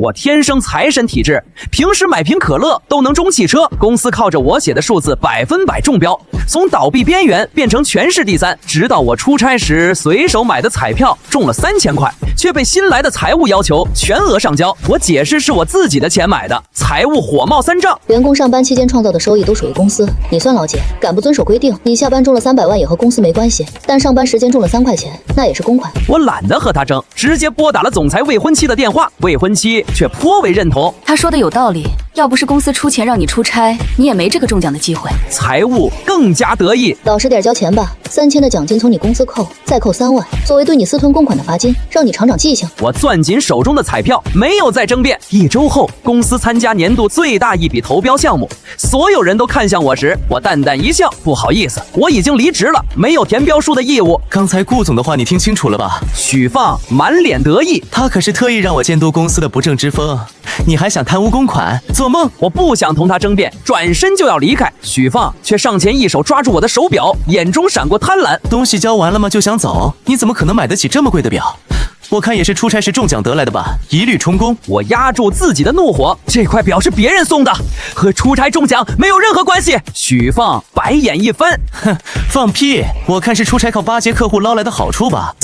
我天生财神体质，平时买瓶可乐都能中汽车。公司靠着我写的数字100%中标，从倒闭边缘变成全市第3。直到我出差时随手买的彩票中了3000块，却被新来的财务要求全额上交。我解释是我自己的钱买的，财务火冒三丈。员工上班期间创造的收益都属于公司，你算老几？敢不遵守规定，你下班中了300万也和公司没关系，但上班时间中了3块钱，那也是公款。我懒得和他争，直接拨打了总裁未婚妻的电话，未婚妻却颇为认同。他说的有道理，要不是公司出钱让你出差，你也没这个中奖的机会。财务更加得意，老实点交钱吧，3000的奖金从你公司扣，再扣3万，作为对你私吞公款的罚金，让你长长记性。我攥紧手中的彩票，没有再争辩。1周后，公司参加年度最大一笔投标项目，所有人都看向我时，我淡淡一笑，不好意思，我已经离职了，没有填标书的义务。刚才顾总的话你听清楚了吧？许放满脸得意，他可是特意让我监督公司的不正之风，你还想贪污公款？做梦！我不想同他争辩，转身就要离开，许放却上前一手抓住我的手表，眼中闪过贪婪。东西交完了吗？就想走？你怎么可能买得起这么贵的表？我看也是出差时中奖得来的吧，一律充公。我压住自己的怒火，这块表是别人送的，和出差中奖没有任何关系。许放白眼一翻，哼，放屁！我看是出差靠巴结客户捞来的好处吧。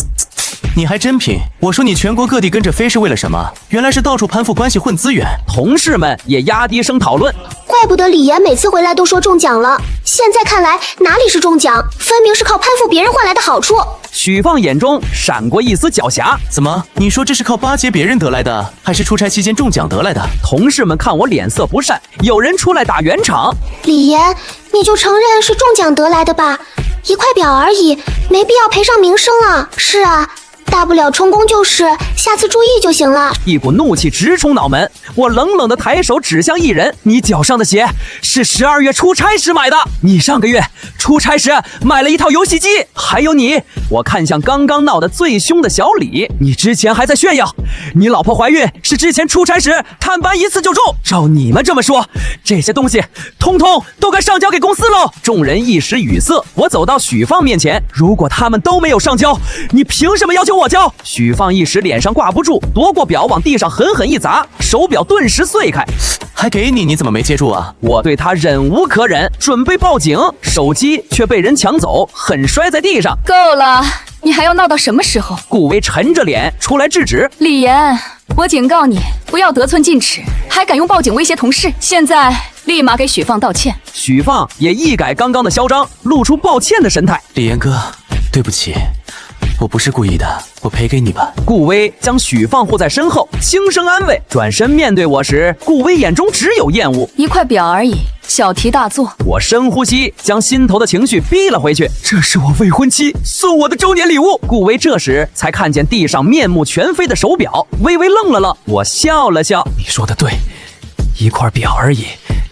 你还真拼！我说你全国各地跟着飞是为了什么？原来是到处攀附关系混资源。同事们也压低声讨论，怪不得李岩每次回来都说中奖了，现在看来哪里是中奖，分明是靠攀附别人换来的好处。许放眼中闪过一丝狡黠，怎么？你说这是靠巴结别人得来的，还是出差期间中奖得来的？同事们看我脸色不善，有人出来打圆场。李岩，你就承认是中奖得来的吧，1块表而已，没必要赔上名声啊。是啊，大不了充公就是，下次注意就行了。一股怒气直冲脑门，我冷冷地抬手指向一人：你脚上的鞋是12月出差时买的，你上个月出差时买了一套游戏机，还有你。我看向刚刚闹得最凶的小李，你之前还在炫耀你老婆怀孕是之前出差时探班一次就中，照你们这么说，这些东西通通都该上交给公司喽。众人一时语塞，我走到许放面前，如果他们都没有上交，你凭什么要求我交？许放一时脸上挂不住，夺过表往地上狠狠一砸，手表顿时碎开。还给你，你怎么没接住啊？我对他忍无可忍，准备报警，手机却被人抢走，狠摔在地上。够了，你还要闹到什么时候？顾威沉着脸出来制止。李岩，我警告你，不要得寸进尺，还敢用报警威胁同事，现在立马给许放道歉。许放也一改刚刚的嚣张，露出抱歉的神态。李岩哥，对不起，我不是故意的，我赔给你吧。顾威将许放护在身后，轻声安慰。转身面对我时，顾威眼中只有厌恶。1块表而已，小题大做。我深呼吸，将心头的情绪逼了回去。这是我未婚妻送我的周年礼物。顾威这时才看见地上面目全非的手表，微微愣了愣。我笑了笑，你说的对，1块表而已，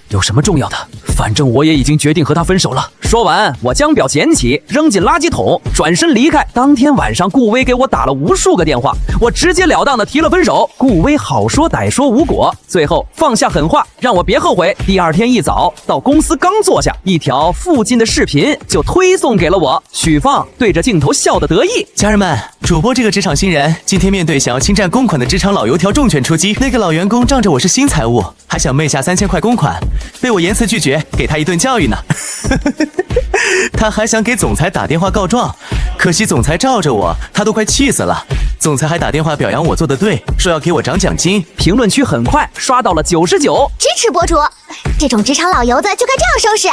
有什么重要的？反正我也已经决定和他分手了。说完，我将表捡起，扔进垃圾桶，转身离开。当天晚上，顾威给我打了无数个电话，我直截了当的提了分手。顾威好说歹说无果，最后放下狠话，让我别后悔。第二天一早到公司，刚坐下，一条附近的视频就推送给了我。许放对着镜头笑得得意。家人们，主播这个职场新人，今天面对想要侵占公款的职场老油条重拳出击。那个老员工仗着我是新财务，还想昧下3000块公款，被我严词拒绝，给他一顿教育呢。他还想给总裁打电话告状，可惜总裁罩着我，他都快气死了。总裁还打电话表扬我做得对，说要给我涨奖金。评论区很快刷到了99，支持博主，这种职场老油子就该这样收拾。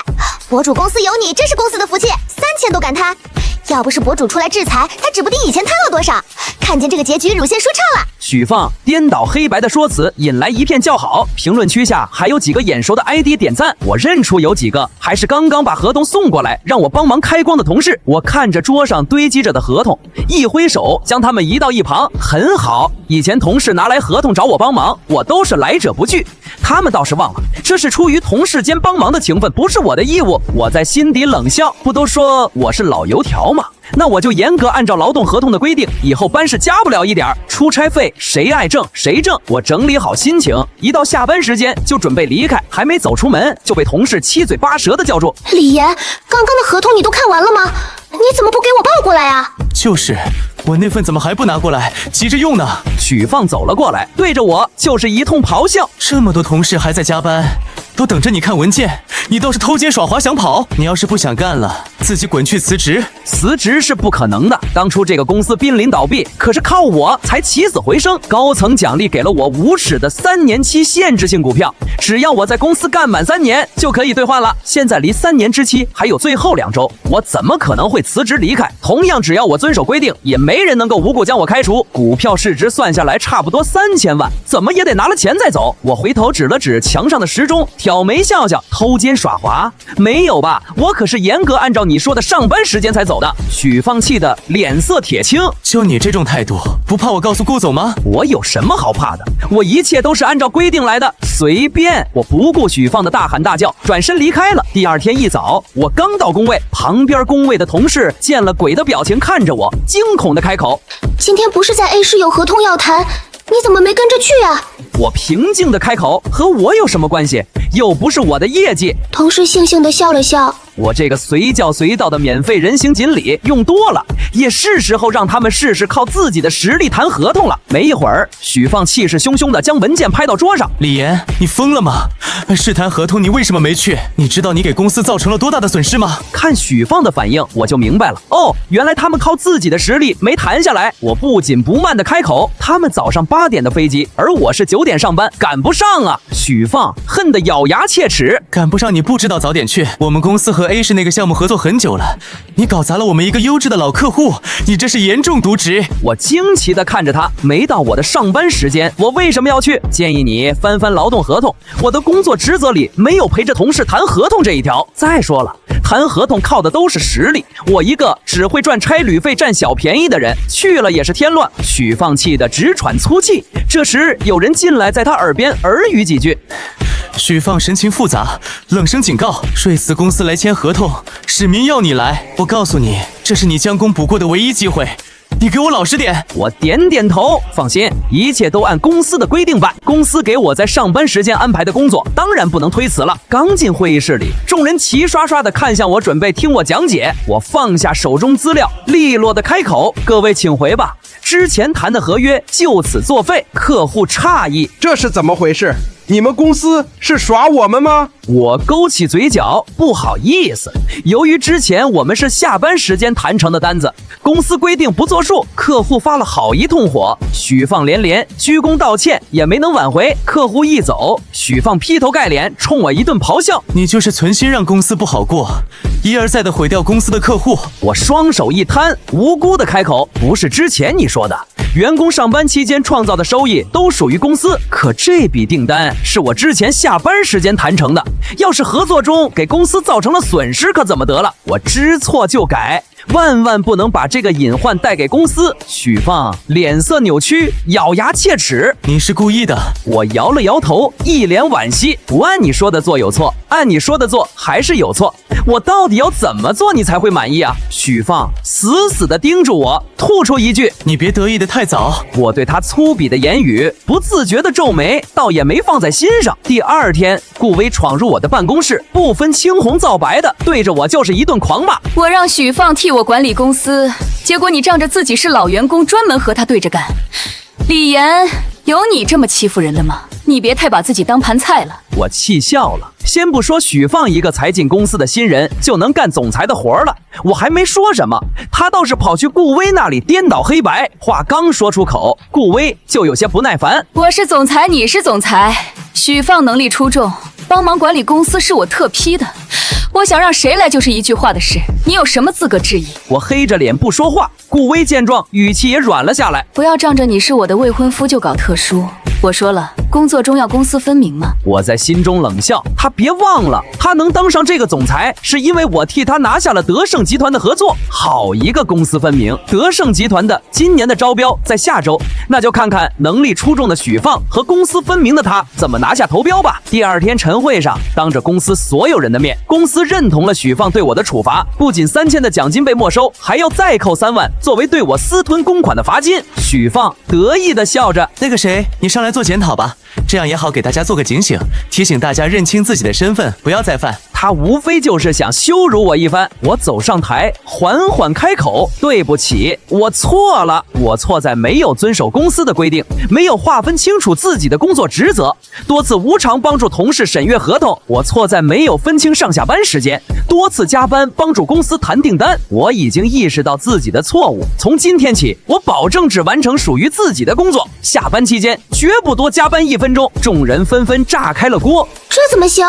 博主公司有你，真是公司的福气，3000都敢贪。要不是博主出来制裁，他指不定以前贪了多少。看见这个结局，乳腺舒畅了。许放颠倒黑白的说辞引来一片叫好，评论区下还有几个眼熟的 ID 点赞。我认出有几个还是刚刚把合同送过来让我帮忙开光的同事。我看着桌上堆积着的合同，一挥手将他们移到一旁。很好，以前同事拿来合同找我帮忙，我都是来者不拒。他们倒是忘了，这是出于同事间帮忙的情分，不是我的义务。我在心底冷笑，不都说我是老油条吗？那我就严格按照劳动合同的规定，以后办事加不了一点，出差费谁爱挣谁挣。我整理好心情，一到下班时间就准备离开，还没走出门就被同事七嘴八舌的叫住。李岩，刚刚的合同你都看完了吗？你怎么不给我抱过来啊？就是，我那份怎么还不拿过来？急着用呢。许放走了过来，对着我就是一通咆哮。这么多同事还在加班，都等着你看文件，你倒是偷奸耍滑想跑。你要是不想干了，自己滚去辞职。辞职是不可能的，当初这个公司濒临倒闭，可是靠我才起死回生。高层奖励给了我无耻的3年期限制性股票，只要我在公司干满3年就可以兑换了。现在离3年之期还有最后2周，我怎么可能会辞职离开？同样，只要我遵守规定，也没人能够无故将我开除。股票市值算下来差不多3000万，怎么也得拿了钱再走。我回头指了指墙上的时钟，挑眉笑笑，偷奸耍滑？没有吧？我可是严格按照你说的上班时间才走的。许放气的脸色铁青，就你这种态度，不怕我告诉顾总吗？我有什么好怕的？我一切都是按照规定来的，随便。我不顾许放的大喊大叫，转身离开了。第二天一早，我刚到工位，旁边工位的同事见了鬼的表情看着我，惊恐的开口：“今天不是在 A 市有合同要谈，你怎么没跟着去啊？”我平静的开口：“和我有什么关系？又不是我的业绩。”同事悻悻的笑了笑。我这个随叫随到的免费人形锦鲤用多了，也是时候让他们试试靠自己的实力谈合同了。没一会儿，许放气势汹汹地将文件拍到桌上。李岩，你疯了吗？是谈合同，你为什么没去？你知道你给公司造成了多大的损失吗？看许放的反应，我就明白了。哦，原来他们靠自己的实力没谈下来。我不紧不慢地开口：“他们早上8点的飞机，而我是9点上班，赶不上啊！”许放恨得咬牙切齿：“赶不上你不知道早点去。我们公司和 A 市那个项目合作很久了，你搞砸了我们一个优质的老客户，你这是严重渎职。”我惊奇地看着他，没到我的上班时间，我为什么要去？建议你翻翻劳动合同，我的工作职责里没有陪着同事谈合同这一条。再说了，谈合同靠的都是实力，我一个只会赚差旅费占小便宜的人，去了也是添乱。许放气得直喘粗气。这时有人进来，在他耳边耳语几句。许放神情复杂，冷声警告：“瑞慈公司来签合同，史明要你来。我告诉你，这是你将功补过的唯一机会。你给我老实点。”我点点头，放心，一切都按公司的规定办。公司给我在上班时间安排的工作，当然不能推辞了。刚进会议室里，众人齐刷刷地看向我，准备听我讲解。我放下手中资料，利落地开口：“各位请回吧，之前谈的合约就此作废。”客户诧异：“这是怎么回事？你们公司是耍我们吗？”我勾起嘴角，不好意思，由于之前我们是下班时间谈成的单子，公司规定不作数，客户发了好一通火。许放连连鞠躬道歉，也没能挽回。客户一走，许放劈头盖脸冲我一顿咆哮：“你就是存心让公司不好过，一而再的毁掉公司的客户。”我双手一摊，无辜的开口：“不是之前你说的，员工上班期间创造的收益都属于公司，可这笔订单是我之前下班时间谈成的，要是合作中给公司造成了损失，可怎么得了？我知错就改，万万不能把这个隐患带给公司。”许放脸色扭曲，咬牙切齿：“你是故意的。”我摇了摇头，一脸惋惜：“不按你说的做有错，按你说的做还是有错。我到底要怎么做你才会满意啊？”许放死死地盯住我，吐出一句：“你别得意得太早。”我对他粗鄙的言语不自觉地皱眉，倒也没放在心上。第二天，顾威闯入我的办公室，不分青红皂白的对着我就是一顿狂骂：“我让许放替我管理公司，结果你仗着自己是老员工，专门和他对着干。李岩，有你这么欺负人的吗？你别太把自己当盘菜了。”我气笑了。先不说许放一个才进公司的新人就能干总裁的活了，我还没说什么，他倒是跑去顾威那里颠倒黑白。话刚说出口，顾威就有些不耐烦：“我是总裁，你是总裁，许放能力出众，帮忙管理公司是我特批的。我想让谁来就是一句话的事，你有什么资格质疑？”我黑着脸不说话。顾威见状，语气也软了下来：“不要仗着你是我的未婚夫就搞特殊。我说了，工作中要公私分明嘛。”我在心中冷笑，他别忘了，他能当上这个总裁，是因为我替他拿下了德胜集团的合作。好一个公私分明！德胜集团的今年的招标在下周，那就看看能力出众的许放和公私分明的他怎么拿下投标吧。第二天晨会上，当着公司所有人的面，公司认同了许放对我的处罚，不仅3000的奖金被没收，还要再扣3万作为对我私吞公款的罚金。许放得意地笑着：“那个谁，你上来做检讨吧，这样也好给大家做个警醒，提醒大家认清自己的身份，不要再犯。”他无非就是想羞辱我一番。我走上台，缓缓开口：“对不起，我错了。我错在没有遵守公司的规定，没有划分清楚自己的工作职责，多次无偿帮助同事审阅合同。我错在没有分清上下班时间，多次加班帮助公司谈订单。我已经意识到自己的错误，从今天起，我保证只完成属于自己的工作，下班期间绝不多加班1分钟。”众人纷纷炸开了锅。这怎么行？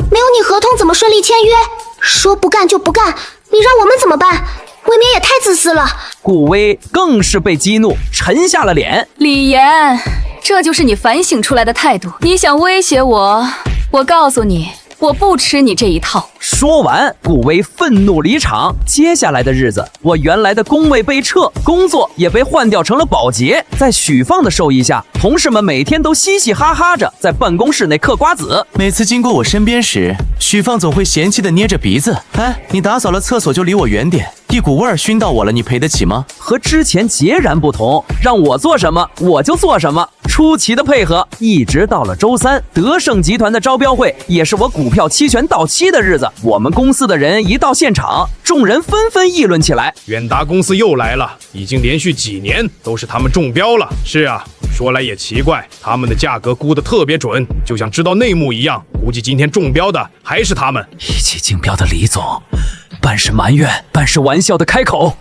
没有你合同怎么顺利签约？说不干就不干，你让我们怎么办？未免也太自私了。顾威更是被激怒，沉下了脸。李岩，这就是你反省出来的态度？你想威胁我？我告诉你，我不吃你这一套。说完，顾威愤怒离场。接下来的日子，我原来的工位被撤，工作也被换掉成了保洁。在许放的授意下，同事们每天都嘻嘻哈哈着在办公室内嗑瓜子。每次经过我身边时，许放总会嫌弃的捏着鼻子：“哎，你打扫了厕所就离我远点，一股味儿熏到我了，你赔得起吗？”和之前截然不同，让我做什么我就做什么，出奇的配合。一直到了周3，德盛集团的招标会，也是我股票期权到期的日子。我们公司的人一到现场，众人纷纷议论起来：“远达公司又来了，已经连续几年都是他们中标了。”是啊，说来也奇怪，他们的价格估得特别准，就像知道内幕一样。估计今天中标的还是他们。一起竞标的李总，半是埋怨，半是玩笑的开口：“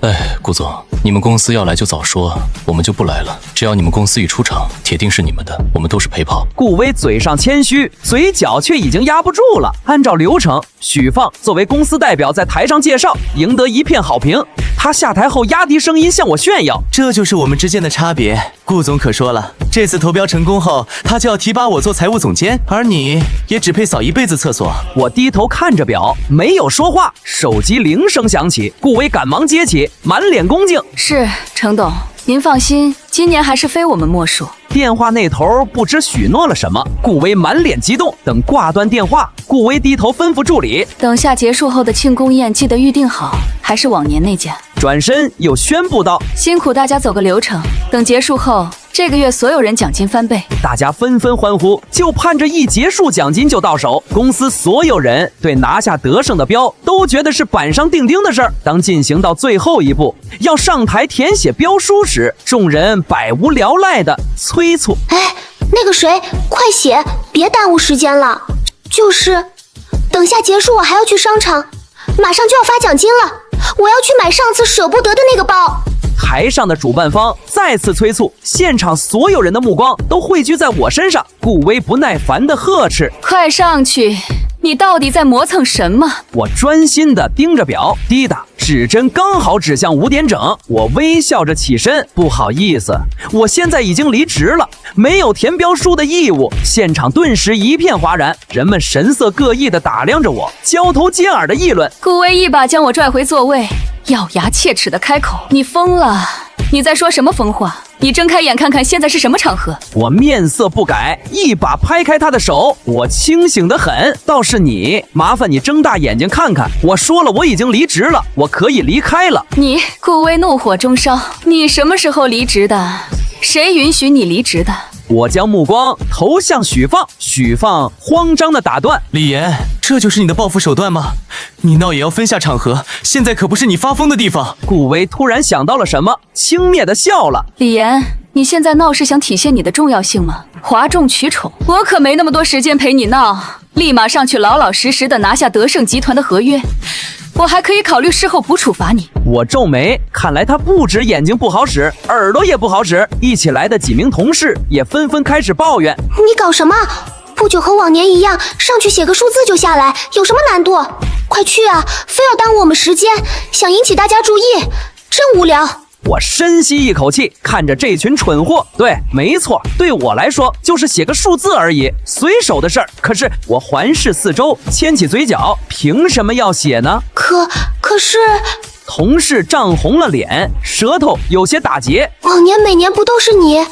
顾总，你们公司要来就早说，我们就不来了。只要你们公司一出场，铁定是你们的，我们都是陪跑。”顾威嘴上谦虚，嘴角却已经压不住了。按照流程，许放作为公司代表在台上介绍，赢得一片好评。他下台后压低声音向我炫耀：“这就是我们之间的差别。顾总可说了，这次投标成功后，他就要提拔我做财务总监，而你也只配扫一辈子厕所。”我低头看着表，没有说话。手机铃声响起，顾威赶忙接起，满脸恭敬：“是，程董，您放心，今年还是非我们莫属。”电话那头不知许诺了什么，顾威满脸激动。等挂断电话，顾威低头吩咐助理：“等下结束后的庆功宴记得预定好，还是往年那家。”转身又宣布道：“辛苦大家走个流程，等结束后，这个月所有人奖金翻倍。”大家纷纷欢呼，就盼着一结束奖金就到手。公司所有人对拿下德盛的标都觉得是板上钉钉的事儿。当进行到最后一步，要上台填写标书时，众人百无聊赖的催促：“哎，那个谁，快写，别耽误时间了。等下结束我还要去商场，马上就要发奖金了，我要去买上次舍不得的那个包。”台上的主办方再次催促，现场所有人的目光都汇聚在我身上。顾威不耐烦地呵斥：“快上去！你到底在磨蹭什么？”我专心地盯着表，滴答，指针刚好指向5点整。我微笑着起身：“不好意思，我现在已经离职了，没有填标书的义务。”现场顿时一片哗然，人们神色各异地打量着我，交头接耳的议论。顾威一把将我拽回座位，咬牙切齿地开口：“你疯了！你在说什么疯话？你睁开眼看看现在是什么场合？”我面色不改，一把拍开他的手：“我清醒得很，倒是你，麻烦你睁大眼睛看看。我说了，我已经离职了，我可以离开了。”你，顾威怒火中烧：“你什么时候离职的？谁允许你离职的？”我将目光投向许放，许放慌张地打断：“李岩，这就是你的报复手段吗？你闹也要分下场合，现在可不是你发疯的地方。”顾威突然想到了什么，轻蔑地笑了：“李岩，你现在闹是想体现你的重要性吗？哗众取宠，我可没那么多时间陪你闹，立马上去老老实实地拿下德盛集团的合约。我还可以考虑事后补处罚你。”我皱眉，看来他不止眼睛不好使，耳朵也不好使。一起来的几名同事也纷纷开始抱怨：“你搞什么？不就和往年一样，上去写个数字就下来，有什么难度？快去啊！非要耽误我们时间，想引起大家注意，真无聊。”我深吸一口气，看着这群蠢货。对，没错，对我来说就是写个数字而已，随手的事儿。可是我环视四周，牵起嘴角，凭什么要写呢？可是……同事涨红了脸，舌头有些打结。往年每年不都是你？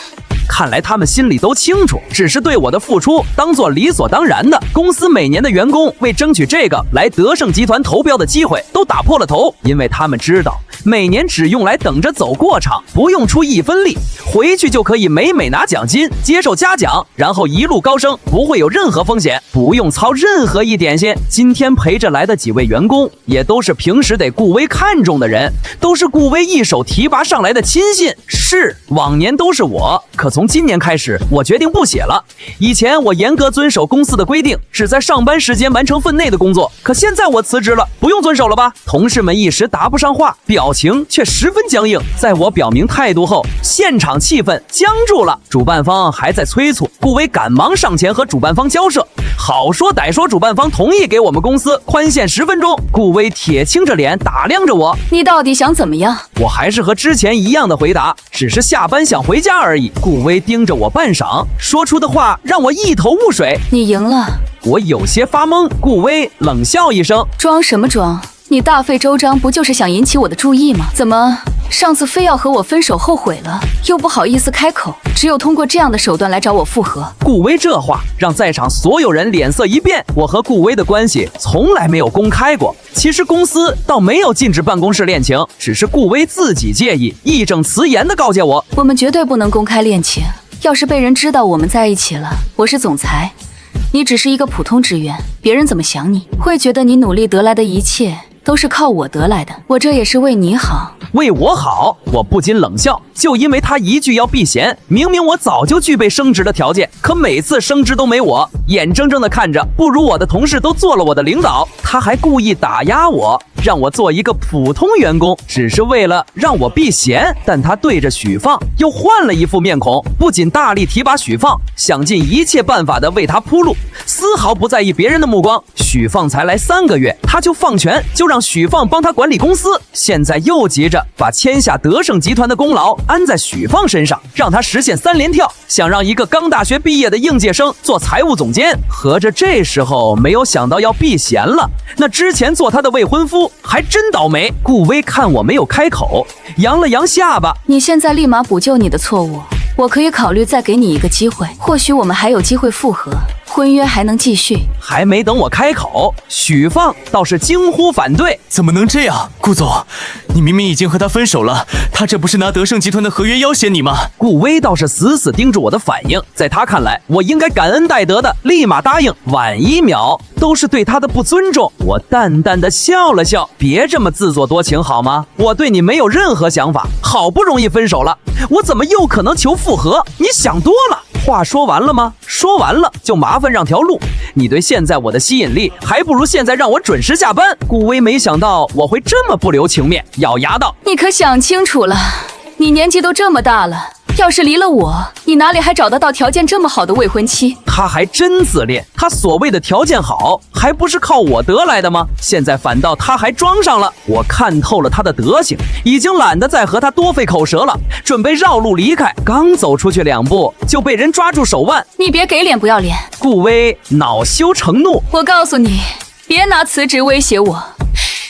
看来他们心里都清楚，只是对我的付出当作理所当然的。公司每年的员工为争取这个来德盛集团投标的机会，都打破了头，因为他们知道每年只用来等着走过场，不用出一分力，回去就可以美美拿奖金，接受嘉奖，然后一路高升，不会有任何风险，不用操任何一点心。今天陪着来的几位员工，也都是平时得顾威看中的人，都是顾威一手提拔上来的亲信。是，往年都是我，可从今年开始，我决定不写了。以前我严格遵守公司的规定，只在上班时间完成分内的工作，可现在我辞职了，不用遵守了吧？同事们一时答不上话，表情却十分僵硬。在我表明态度后，现场气氛僵住了。主办方还在催促，顾威赶忙上前和主办方交涉。好说歹说，主办方同意给我们公司宽限10分钟。顾威铁青着脸打量着我，你到底想怎么样？我还是和之前一样的回答，只是下班想回家而已。顾威盯着我半晌，说出的话让我一头雾水。你赢了。我有些发懵。顾威冷笑一声，装什么装？你大费周章不就是想引起我的注意吗？怎么上次非要和我分手后悔了，又不好意思开口，只有通过这样的手段来找我复合？顾威这话让在场所有人脸色一变。我和顾威的关系从来没有公开过，其实公司倒没有禁止办公室恋情，只是顾威自己介意，义正辞严地告诫我，我们绝对不能公开恋情，要是被人知道我们在一起了，我是总裁，你只是一个普通职员，别人怎么想你？会觉得你努力得来的一切都是靠我得来的，我这也是为你好。为我好，我不禁冷笑，就因为他一句要避嫌，明明我早就具备升职的条件，可每次升职都没我，眼睁睁的看着不如我的同事都做了我的领导，他还故意打压我，让我做一个普通员工，只是为了让我避嫌。但他对着许放又换了一副面孔，不仅大力提拔许放，想尽一切办法的为他铺路，丝毫不在意别人的目光。许放才来3个月，他就放权，就让许放帮他管理公司，现在又急着把签下德胜集团的功劳安在许放身上，让他实现3连跳，想让一个刚大学毕业的应届生做财务总监。合着这时候没有想到要避嫌了，那之前做他的未婚夫还真倒霉。顾威看我没有开口，扬了扬下巴，你现在立马补救你的错误，我可以考虑再给你一个机会，或许我们还有机会复合，婚约还能继续。还没等我开口，许放倒是惊呼反对，怎么能这样？顾总，你明明已经和他分手了，他这不是拿德胜集团的合约要挟你吗？顾威倒是死死盯着我的反应，在他看来，我应该感恩戴德的立马答应，晚1秒都是对他的不尊重。我淡淡的笑了笑，别这么自作多情好吗？我对你没有任何想法，好不容易分手了，我怎么又可能求复合？你想多了。话说完了吗？说完了就麻烦让条路。你对现在我的吸引力，还不如现在让我准时下班。顾威没想到我会这么不留情面，咬牙道：你可想清楚了，你年纪都这么大了，要是离了我，你哪里还找得到条件这么好的未婚妻？他还真自恋，他所谓的条件好，还不是靠我得来的吗？现在反倒他还装上了。我看透了他的德行，已经懒得再和他多费口舌了，准备绕路离开。刚走出去2步，就被人抓住手腕。你别给脸不要脸！顾威恼羞成怒，我告诉你，别拿辞职威胁我。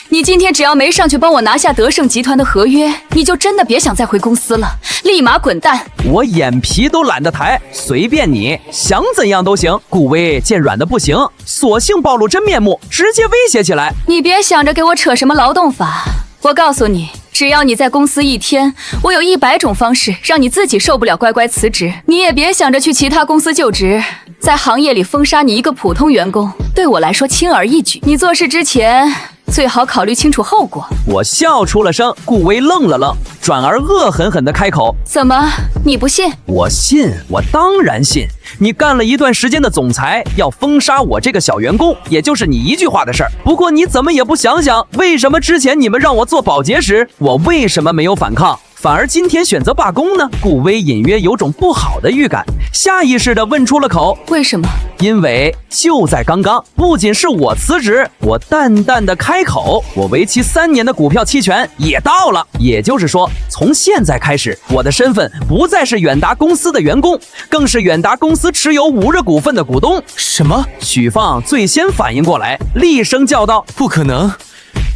你今天只要没上去帮我拿下德胜集团的合约，你就真的别想再回公司了，立马滚蛋！我眼皮都懒得抬，随便你想怎样都行。顾威见软的不行，索性暴露真面目，直接威胁起来。你别想着给我扯什么劳动法，我告诉你，只要你在公司1天，我有100种方式让你自己受不了乖乖辞职。你也别想着去其他公司就职，在行业里封杀你一个普通员工，对我来说轻而易举。你做事之前最好考虑清楚后果。我笑出了声，顾威愣了愣，转而恶狠狠地开口：怎么，你不信？我信，我当然信。你干了一段时间的总裁，要封杀我这个小员工，也就是你一句话的事儿。不过你怎么也不想想，为什么之前你们让我做保洁时，我为什么没有反抗，反而今天选择罢工呢？顾威隐约有种不好的预感，下意识地问出了口：为什么？因为就在刚刚，不仅是我辞职，我淡淡的开口，我为期3年的股票期权也到了。也就是说，从现在开始，我的身份不再是远达公司的员工，更是远达公司持有5日股份的股东。什么？许放最先反应过来，厉声叫道：不可能！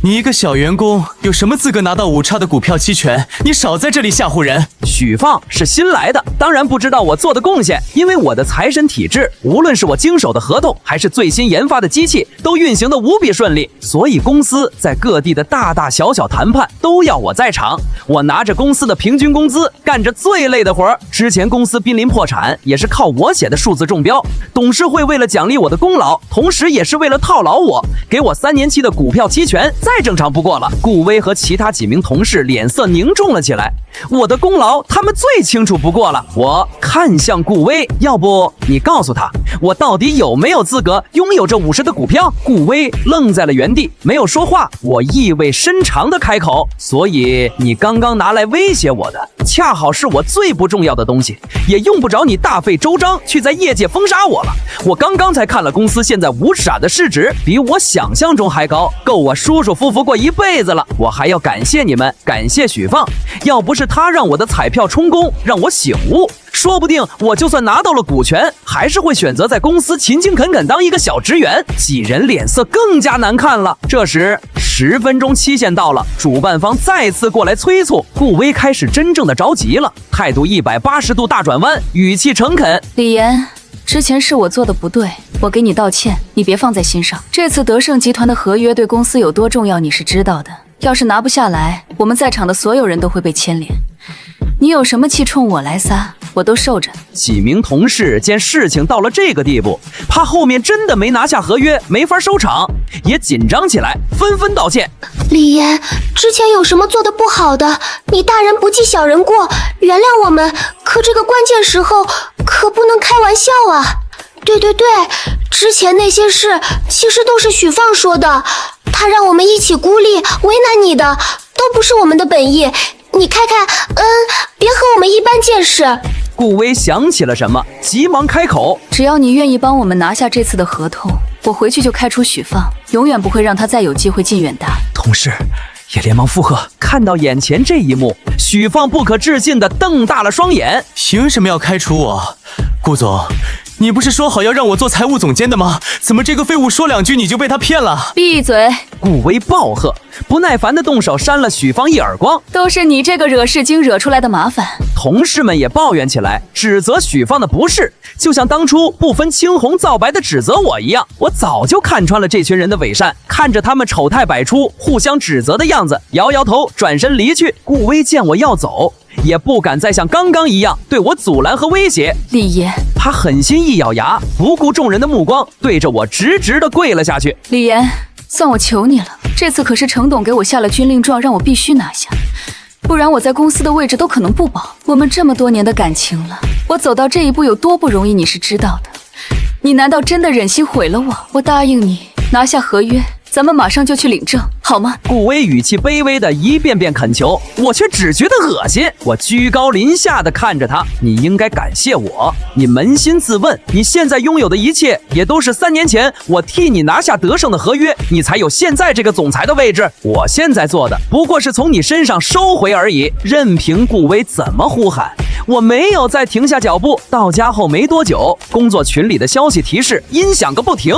你一个小员工，有什么资格拿到5叉的股票期权？你少在这里吓唬人！许放是新来的，当然不知道我做的贡献，因为我的财神体质，无论是我经手的合同，还是最新研发的机器，都运行的无比顺利，所以公司在各地的大大小小谈判都要我在场。我拿着公司的平均工资，干着最累的活儿。之前公司濒临破产，也是靠我写的数字中标。董事会为了奖励我的功劳，同时也是为了套牢我，给我3年期的股票期权，再正常不过了。顾威和其他几名同事脸色凝重了起来。我的功劳他们最清楚不过了。我看向顾威，要不你告诉他，我到底有没有资格拥有这50的股票？顾威愣在了原地，没有说话。我意味深长地开口，所以你刚刚拿来威胁我的，恰好是我最不重要的东西，也用不着你大费周章去在业界封杀我了。我刚刚才看了公司现在5傻的市值，比我想象中还高，够我舒舒服服过一辈子了。我还要感谢你们，感谢许放，要不是他让我的彩票充公，让我醒悟，说不定我就算拿到了股权，还是会选择在公司勤勤恳恳当一个小职员。几人脸色更加难看了。这时10分钟期限到了，主办方再次过来催促，顾威开始真正的着急了，态度180度大转弯，语气诚恳：李岩，之前是我做的不对，我给你道歉，你别放在心上。这次德胜集团的合约对公司有多重要，你是知道的。要是拿不下来，我们在场的所有人都会被牵连。你有什么气冲我来撒，我都受着。几名同事见事情到了这个地步，怕后面真的没拿下合约，没法收场，也紧张起来，纷纷道歉。李岩，之前有什么做的不好的，你大人不计小人过，原谅我们。可这个关键时候可不能开玩笑啊！对，之前那些事其实都是许放说的，他让我们一起孤立为难你的，都不是我们的本意。你看看，别和我们一般见识。顾威想起了什么，急忙开口：只要你愿意帮我们拿下这次的合同，我回去就开除许放，永远不会让他再有机会进远大。同事也连忙附和。看到眼前这一幕，许放不可置信地瞪大了双眼。凭什么要开除我？顾总，你不是说好要让我做财务总监的吗？怎么这个废物说2句你就被他骗了？闭嘴！顾威暴喝，不耐烦地动手扇了许放一耳光。都是你这个惹事精惹出来的麻烦。同事们也抱怨起来，指责许放的不是，就像当初不分青红皂白的指责我一样。我早就看穿了这群人的伪善，看着他们丑态百出，互相指责的样子，摇摇头，转身离去。顾威见我要走，也不敢再像刚刚一样对我阻拦和威胁。李岩，他狠心一咬牙，不顾众人的目光，对着我直直地跪了下去。李岩，算我求你了，这次可是程董给我下了军令状，让我必须拿下，不然我在公司的位置都可能不保。我们这么多年的感情了，我走到这一步有多不容易，你是知道的。你难道真的忍心毁了我？我答应你，拿下合约，咱们马上就去领证，好吗？顾威语气卑微的一遍遍恳求，我却只觉得恶心。我居高临下的看着他，你应该感谢我。你扪心自问，你现在拥有的一切，也都是3年前我替你拿下德胜的合约，你才有现在这个总裁的位置。我现在做的，不过是从你身上收回而已。任凭顾威怎么呼喊，我没有再停下脚步。到家后没多久，工作群里的消息提示音响个不停。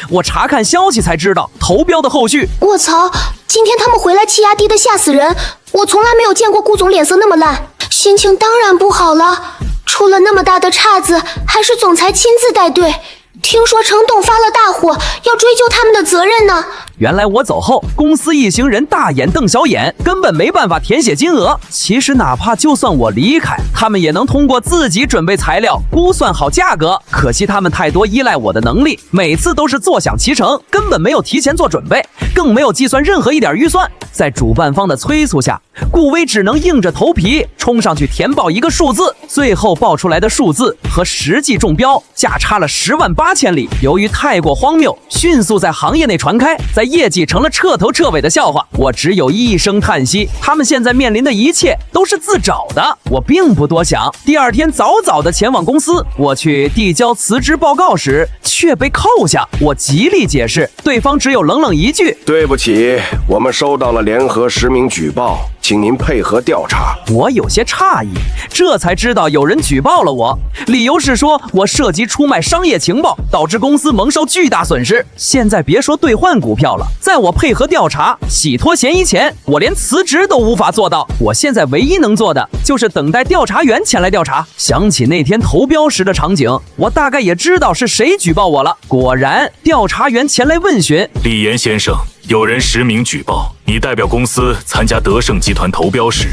我查看消息才知道投标的后续。我操！今天他们回来气压低的吓死人，我从来没有见过顾总脸色那么烂，心情当然不好了。出了那么大的岔子，还是总裁亲自带队。听说程董发了大火，要追究他们的责任呢。原来我走后，公司一行人大眼瞪小眼，根本没办法填写金额。其实哪怕就算我离开，他们也能通过自己准备材料估算好价格。可惜他们太多依赖我的能力，每次都是坐享其成，根本没有提前做准备，更没有计算任何一点预算。在主办方的催促下，顾威只能硬着头皮冲上去填报一个数字。最后报出来的数字和实际中标价差了108000里。由于太过荒谬，迅速在行业内传开，在业绩成了彻头彻尾的笑话。我只有一声叹息，他们现在面临的一切都是自找的。我并不多想，第2天早早的前往公司。我去递交辞职报告时却被扣下。我极力解释，对方只有冷冷一句：对不起，我们收到了联合实名举报，请您配合调查。我有些诧异，这才知道有人举报了我，理由是说我涉及出卖商业情报，导致公司蒙受巨大损失。现在别说兑换股票了，在我配合调查、洗脱嫌疑前，我连辞职都无法做到。我现在唯一能做的就是等待调查员前来调查。想起那天投标时的场景，我大概也知道是谁举报我了。果然，调查员前来问询。李岩先生，有人实名举报，你代表公司参加德盛集团投标时，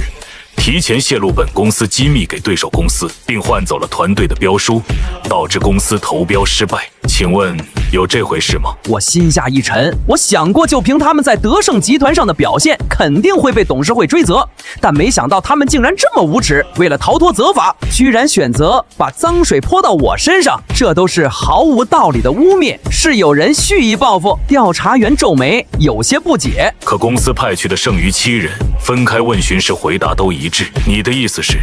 提前泄露本公司机密给对手公司，并换走了团队的标书，导致公司投标失败。请问有这回事吗？我心下一沉，我想过就凭他们在德盛集团上的表现，肯定会被董事会追责，但没想到他们竟然这么无耻，为了逃脱责罚，居然选择把脏水泼到我身上，这都是毫无道理的污蔑，是有人蓄意报复。调查员皱眉，有些不解。可公司派去的剩余7人，分开问询时回答都一致，你的意思是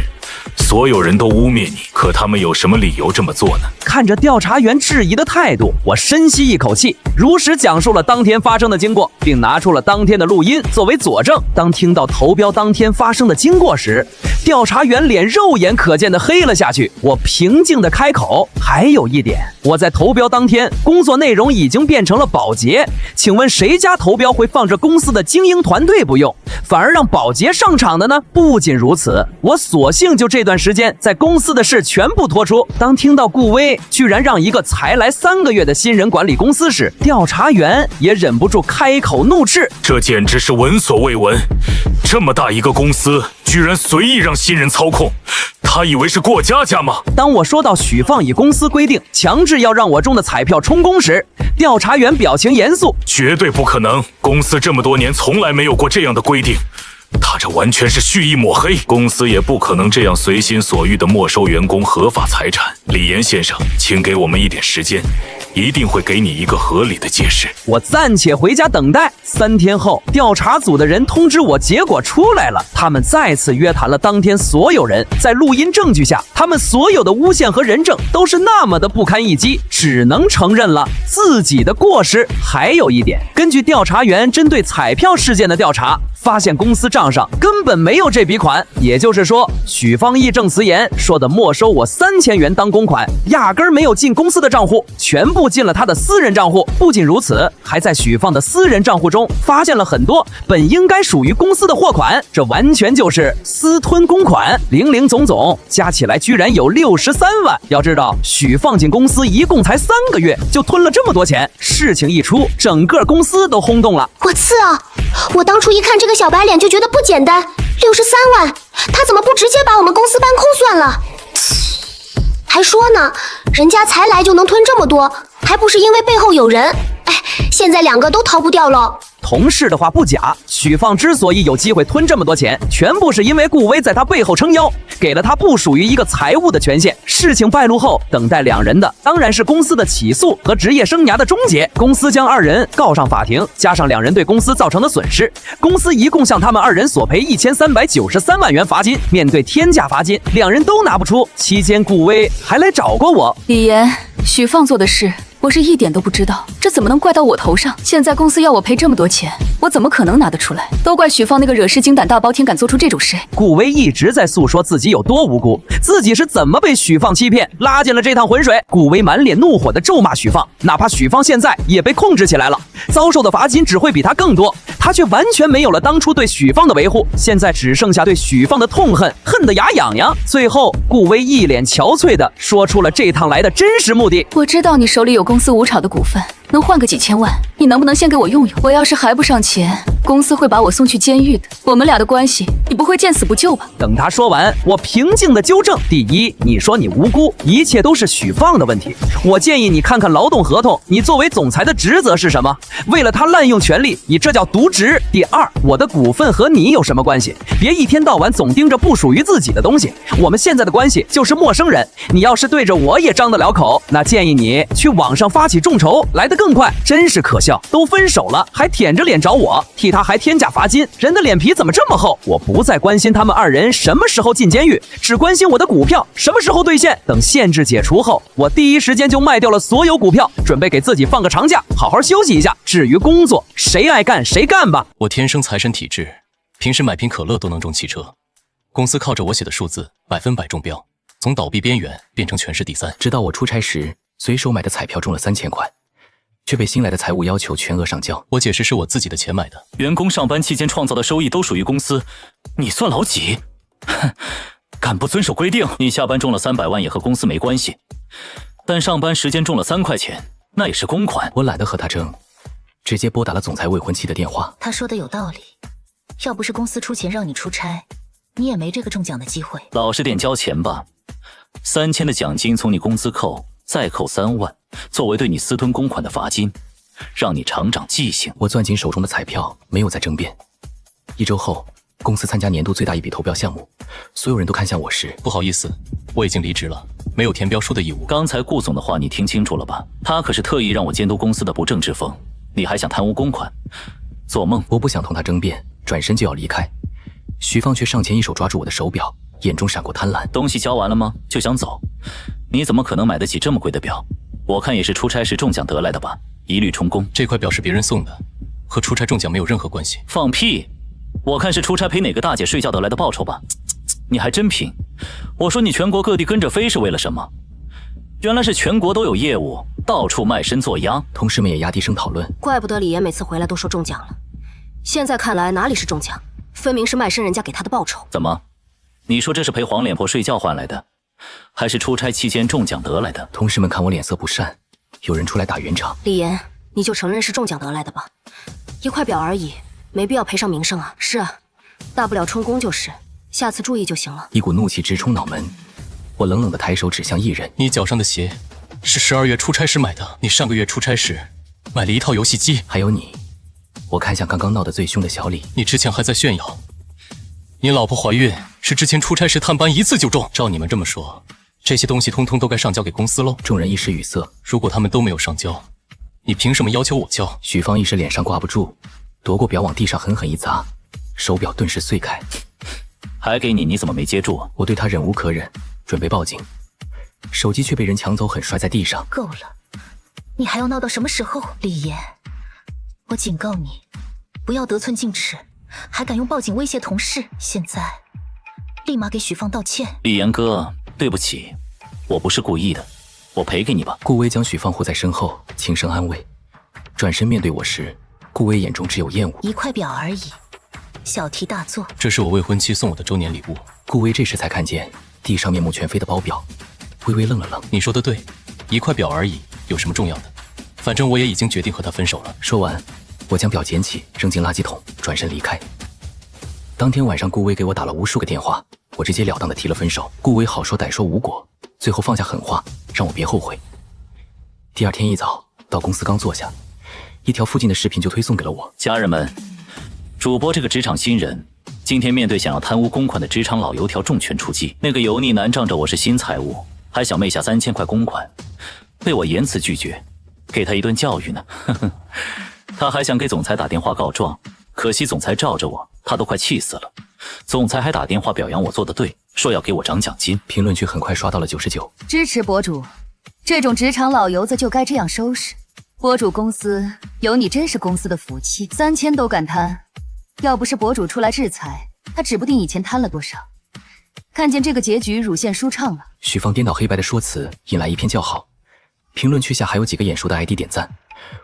所有人都污蔑你，可他们有什么理由这么做呢？看着调查员质疑的态度，我深吸一口气，如实讲述了当天发生的经过，并拿出了当天的录音作为佐证。当听到投标当天发生的经过时，调查员脸肉眼可见的黑了下去。我平静的开口，还有一点，我在投标当天工作内容已经变成了保洁，请问谁家投标会放着公司的精英团队不用，反而让保洁上场的呢？不仅如此，我索性就这段时间在公司的事全部拖出。当听到顾威居然让一个才来3个月的新人管理公司时，调查员也忍不住开口怒斥：这简直是闻所未闻！这么大一个公司，居然随意让新人操控，他以为是过家家吗？当我说到许放以公司规定强制要让我中的彩票充公时，调查员表情严肃：绝对不可能，公司这么多年从来没有过这样的规定。他这完全是蓄意抹黑，公司也不可能这样随心所欲地没收员工合法财产。李岩先生，请给我们一点时间，一定会给你一个合理的解释。我暂且回家等待。3天后，调查组的人通知我结果出来了，他们再次约谈了当天所有人。在录音证据下，他们所有的诬陷和人证都是那么的不堪一击，只能承认了自己的过失。还有一点，根据调查员针对彩票事件的调查，发现公司账上根本没有这笔款，也就是说，许方义证词言说的没收我3000元当公款，压根儿没有进公司的账户，全部进了他的私人账户。不仅如此，还在许放的私人账户中发现了很多本应该属于公司的货款，这完全就是私吞公款，零零总总加起来居然有63万。要知道，许放进公司一共才3个月，就吞了这么多钱，事情一出，整个公司都轰动了。我次啊！我当初一看这个小白脸就觉得不简单，63万，他怎么不直接把我们公司搬空算了？还说呢，人家才来就能吞这么多，还不是因为背后有人？哎，现在2个都逃不掉了。同事的话不假，许放之所以有机会吞这么多钱，全部是因为顾威在他背后撑腰，给了他不属于一个财务的权限。事情败露后，等待2人的当然是公司的起诉和职业生涯的终结。公司将2人告上法庭，加上2人对公司造成的损失，公司一共向他们2人索赔1393万元罚金。面对天价罚金，2人都拿不出。期间顾威还来找过我。李岩，许放做的事我是一点都不知道，这怎么能怪到我头上？现在公司要我赔这么多钱，我怎么可能拿得出来？都怪许放那个惹事精胆大包天，敢做出这种事。顾威一直在诉说自己有多无辜，自己是怎么被许放欺骗，拉进了这趟浑水。顾威满脸怒火地咒骂许放，哪怕许放现在也被控制起来了，遭受的罚金只会比他更多，他却完全没有了当初对许放的维护，现在只剩下对许放的痛恨，恨得牙痒痒。最后，顾威一脸憔悴地说出了这趟来的真实目的。我知道你手里有公司无炒的股份，能换个几千万，你能不能先给我用用？我要是还不上钱，公司会把我送去监狱的。我们俩的关系，你不会见死不救吧？等他说完，我平静地纠正：第一，你说你无辜，一切都是许放的问题。我建议你看看劳动合同，你作为总裁的职责是什么？为了他滥用权力，你这叫渎职。第二，我的股份和你有什么关系？别一天到晚总盯着不属于自己的东西。我们现在的关系就是陌生人，你要是对着我也张得了口，那建议你去网上发起众筹，来得更快。真是可笑，都分手了还舔着脸找我，替他还天价罚金，人的脸皮怎么这么厚？我不再关心他们2人什么时候进监狱，只关心我的股票什么时候兑现。等限制解除后，我第一时间就卖掉了所有股票，准备给自己放个长假，好好休息一下。至于工作，谁爱干谁干吧。我天生财神体质，平时买瓶可乐都能中汽车，公司靠着我写的数字100%中标，从倒闭边缘变成全市第3。直到我出差时随手买的彩票中了3000块，却被新来的财务要求全额上交。我解释是我自己的钱买的。员工上班期间创造的收益都属于公司，你算老几？哼，敢不遵守规定，你下班中了300万也和公司没关系，但上班时间中了3块钱，那也是公款。我懒得和他争，直接拨打了总裁未婚妻的电话。他说的有道理，要不是公司出钱让你出差，你也没这个中奖的机会。老实点交钱吧，3000的奖金从你工资扣，再扣3万，作为对你私吞公款的罚金，让你长长记性。我攥紧手中的彩票，没有再争辩。1周后，公司参加年度最大一笔投标项目，所有人都看向我时，不好意思，我已经离职了，没有填标书的义务。刚才顾总的话你听清楚了吧？他可是特意让我监督公司的不正之风，你还想贪污公款？做梦！我不想同他争辩，转身就要离开，徐放却上前一手抓住我的手表，眼中闪过贪婪。东西交完了吗？就想走？你怎么可能买得起这么贵的表？我看也是出差时中奖得来的吧，一律充公。这块表是别人送的，和出差中奖没有任何关系。放屁！我看是出差陪哪个大姐睡觉得来的报酬吧。你还真拼！我说你全国各地跟着飞是为了什么？原来是全国都有业务，到处卖身做鸭。同事们也压低声讨论。怪不得李岩每次回来都说中奖了，现在看来哪里是中奖，分明是卖身人家给他的报酬。怎么？你说这是陪黄脸婆睡觉换来的，还是出差期间中奖得来的？同事们看我脸色不善，有人出来打圆场。李岩，你就承认是中奖得来的吧，1块表而已，没必要赔上名声啊。是啊，大不了充公就是，下次注意就行了。一股怒气直冲脑门，我冷冷地抬手指向艺人。你脚上的鞋是12月出差时买的，你上个月出差时买了一套游戏机。还有你。我看向刚刚闹得最凶的小李。你之前还在炫耀你老婆怀孕是之前出差时探班一次就中。照你们这么说，这些东西通通都该上交给公司喽？众人一时语塞。如果他们都没有上交，你凭什么要求我交？许芳一时脸上挂不住，夺过表往地上狠狠一砸，手表顿时碎开。还给你，你怎么没接住？我对他忍无可忍，准备报警，手机却被人抢走，狠摔在地上。够了，你还要闹到什么时候？李岩，我警告你，不要得寸进尺，还敢用报警威胁同事。现在立马给许芳道歉。李岩哥，对不起，我不是故意的，我赔给你吧。顾威将许芳护在身后，轻声安慰。转身面对我时，顾威眼中只有厌恶。1块表而已，小题大做。这是我未婚妻送我的周年礼物。顾威这时才看见地上面目全非的包表，微微愣了愣。你说的对，1块表而已，有什么重要的？反正我也已经决定和他分手了。说完，我将表捡起扔进垃圾桶，转身离开。当天晚上，顾威给我打了无数个电话，我直截了当的提了分手。顾威好说歹说无果，最后放下狠话，让我别后悔。第二天一早到公司刚坐下，一条附近的视频就推送给了我。家人们，主播这个职场新人今天面对想要贪污公款的职场老油条重拳出击。那个油腻男仗着我是新财务，还想昧下3000块公款，被我严词拒绝，给他一顿教育呢。他还想给总裁打电话告状，可惜总裁罩着我，他都快气死了。总裁还打电话表扬我做得对，说要给我涨奖金。评论区很快刷到了99。支持博主，这种职场老油子就该这样收拾。博主公司有你真是公司的福气，3000都敢贪，要不是博主出来制裁，他指不定以前贪了多少。看见这个结局，乳腺舒畅了。许芳颠倒黑白的说辞引来一片叫好，评论区下还有几个眼熟的 ID 点赞。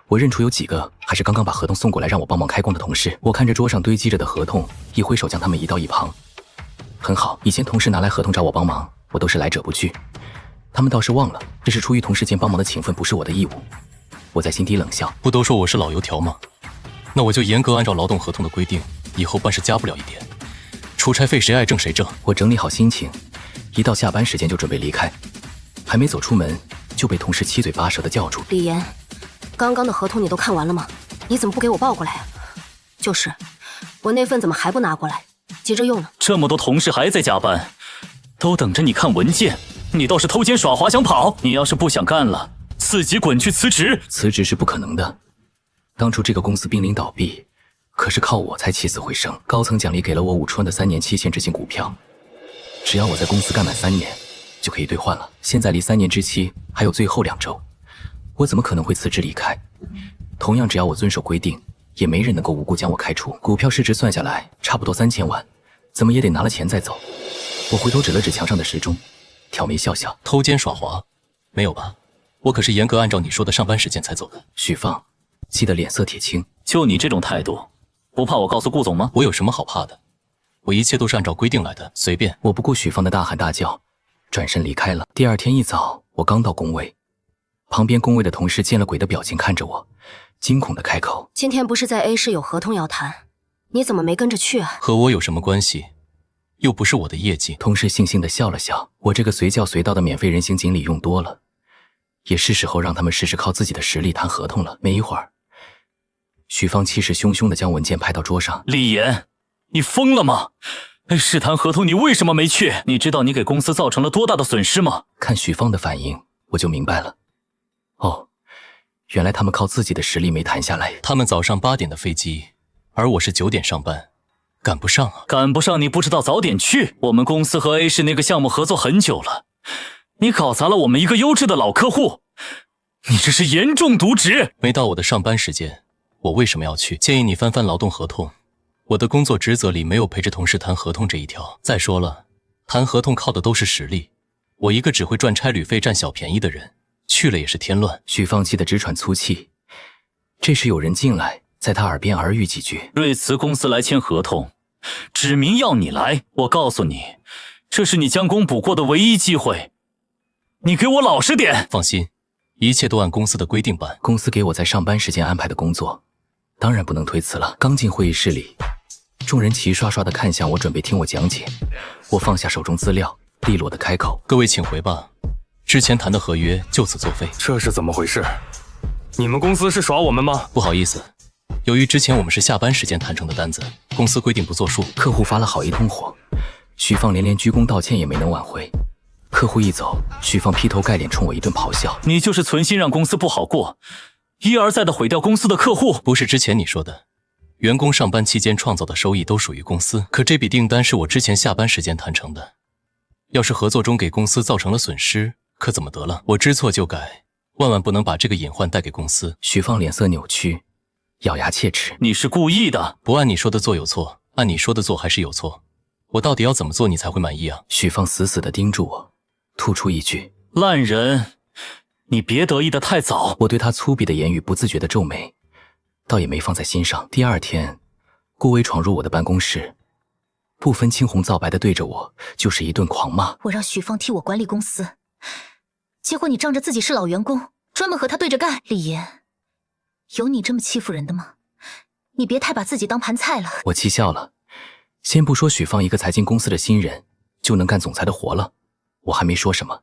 我认出有几个还是刚刚把合同送过来让我帮忙开工的同事。我看着桌上堆积着的合同，一挥手将他们移到一旁。很好，以前同事拿来合同找我帮忙，我都是来者不拒。他们倒是忘了，这是出于同事间帮忙的情分，不是我的义务。我在心底冷笑。不都说我是老油条吗？那我就严格按照劳动合同的规定，以后办事加不了一点。出差费谁爱挣谁挣。我整理好心情，一到下班时间就准备离开，还没走出门就被同事七嘴八舌的叫住。李岩，刚刚的合同你都看完了吗？你怎么不给我报过来啊？就是，我那份怎么还不拿过来？急着用呢。这么多同事还在加班，都等着你看文件，你倒是偷奸耍滑想跑。你要是不想干了，自己滚去辞职。辞职是不可能的。当初这个公司濒临倒闭，可是靠我才起死回生。高层奖励给了我5春的3年期限制性股票，只要我在公司干满3年，就可以兑换了。现在离3年之期还有最后2周，我怎么可能会辞职离开？同样，只要我遵守规定，也没人能够无故将我开除。股票市值算下来差不多3000万，怎么也得拿了钱再走。我回头指了指墙上的时钟，挑眉笑笑。偷奸耍滑？没有吧？我可是严格按照你说的上班时间才走的。许放气得脸色铁青。就你这种态度，不怕我告诉顾总吗？我有什么好怕的？我一切都是按照规定来的，随便。我不顾许放的大喊大叫，转身离开了。第二天一早，我刚到工位，旁边工位的同事见了鬼的表情看着我，惊恐的开口：“今天不是在 A 市有合同要谈，你怎么没跟着去啊？”和我有什么关系？又不是我的业绩。同事悻悻地笑了笑，我这个随叫随到的免费人形经理用多了，也是时候让他们试试靠自己的实力谈合同了。没一会儿，许放气势汹汹地将文件拍到桌上：“李岩，你疯了吗？试谈合同你为什么没去？你知道你给公司造成了多大的损失吗？”看许放的反应，我就明白了。哦，原来他们靠自己的实力没谈下来。他们早上8点的飞机，而我是9点上班。赶不上啊！赶不上你不知道早点去。我们公司和 A 市那个项目合作很久了，你搞砸了我们一个优质的老客户，你这是严重渎职。没到我的上班时间，我为什么要去？建议你翻翻劳动合同，我的工作职责里没有陪着同事谈合同这一条。再说了，谈合同靠的都是实力，我一个只会赚差旅费占小便宜的人，去了也是添乱。许放气得直喘粗气，这时有人进来，在他耳边耳语几句：“瑞慈公司来签合同，指明要你来。我告诉你，这是你将功补过的唯一机会，你给我老实点。”放心，一切都按公司的规定办。公司给我在上班时间安排的工作，当然不能推辞了。刚进会议室里，众人齐刷刷地看向我，准备听我讲解。我放下手中资料，利落地开口：“各位请回吧，之前谈的合约就此作废。”这是怎么回事？你们公司是耍我们吗？不好意思，由于之前我们是下班时间谈成的单子，公司规定不作数。客户发了好一通火，许放连鞠躬道歉也没能挽回。客户一走，许放劈头盖脸冲我一顿咆哮：“你就是存心让公司不好过，一而再的毁掉公司的客户。”不是之前你说的，员工上班期间创造的收益都属于公司，可这笔订单是我之前下班时间谈成的，要是合作中给公司造成了损失，可怎么得了？我知错就改，万万不能把这个隐患带给公司。许放脸色扭曲，咬牙切齿：“你是故意的！不按你说的做有错，按你说的做还是有错。我到底要怎么做你才会满意啊？”许放死死地盯住我，吐出一句：“烂人，你别得意的太早。”我对他粗鄙的言语不自觉地皱眉，倒也没放在心上。第二天，顾威闯入我的办公室，不分青红皂白地对着我就是一顿狂骂：“我让许放替我管理公司，结果你仗着自己是老员工，专门和他对着干。李岩，有你这么欺负人的吗？你别太把自己当盘菜了。”我气笑了。先不说许放一个才进公司的新人就能干总裁的活了，我还没说什么，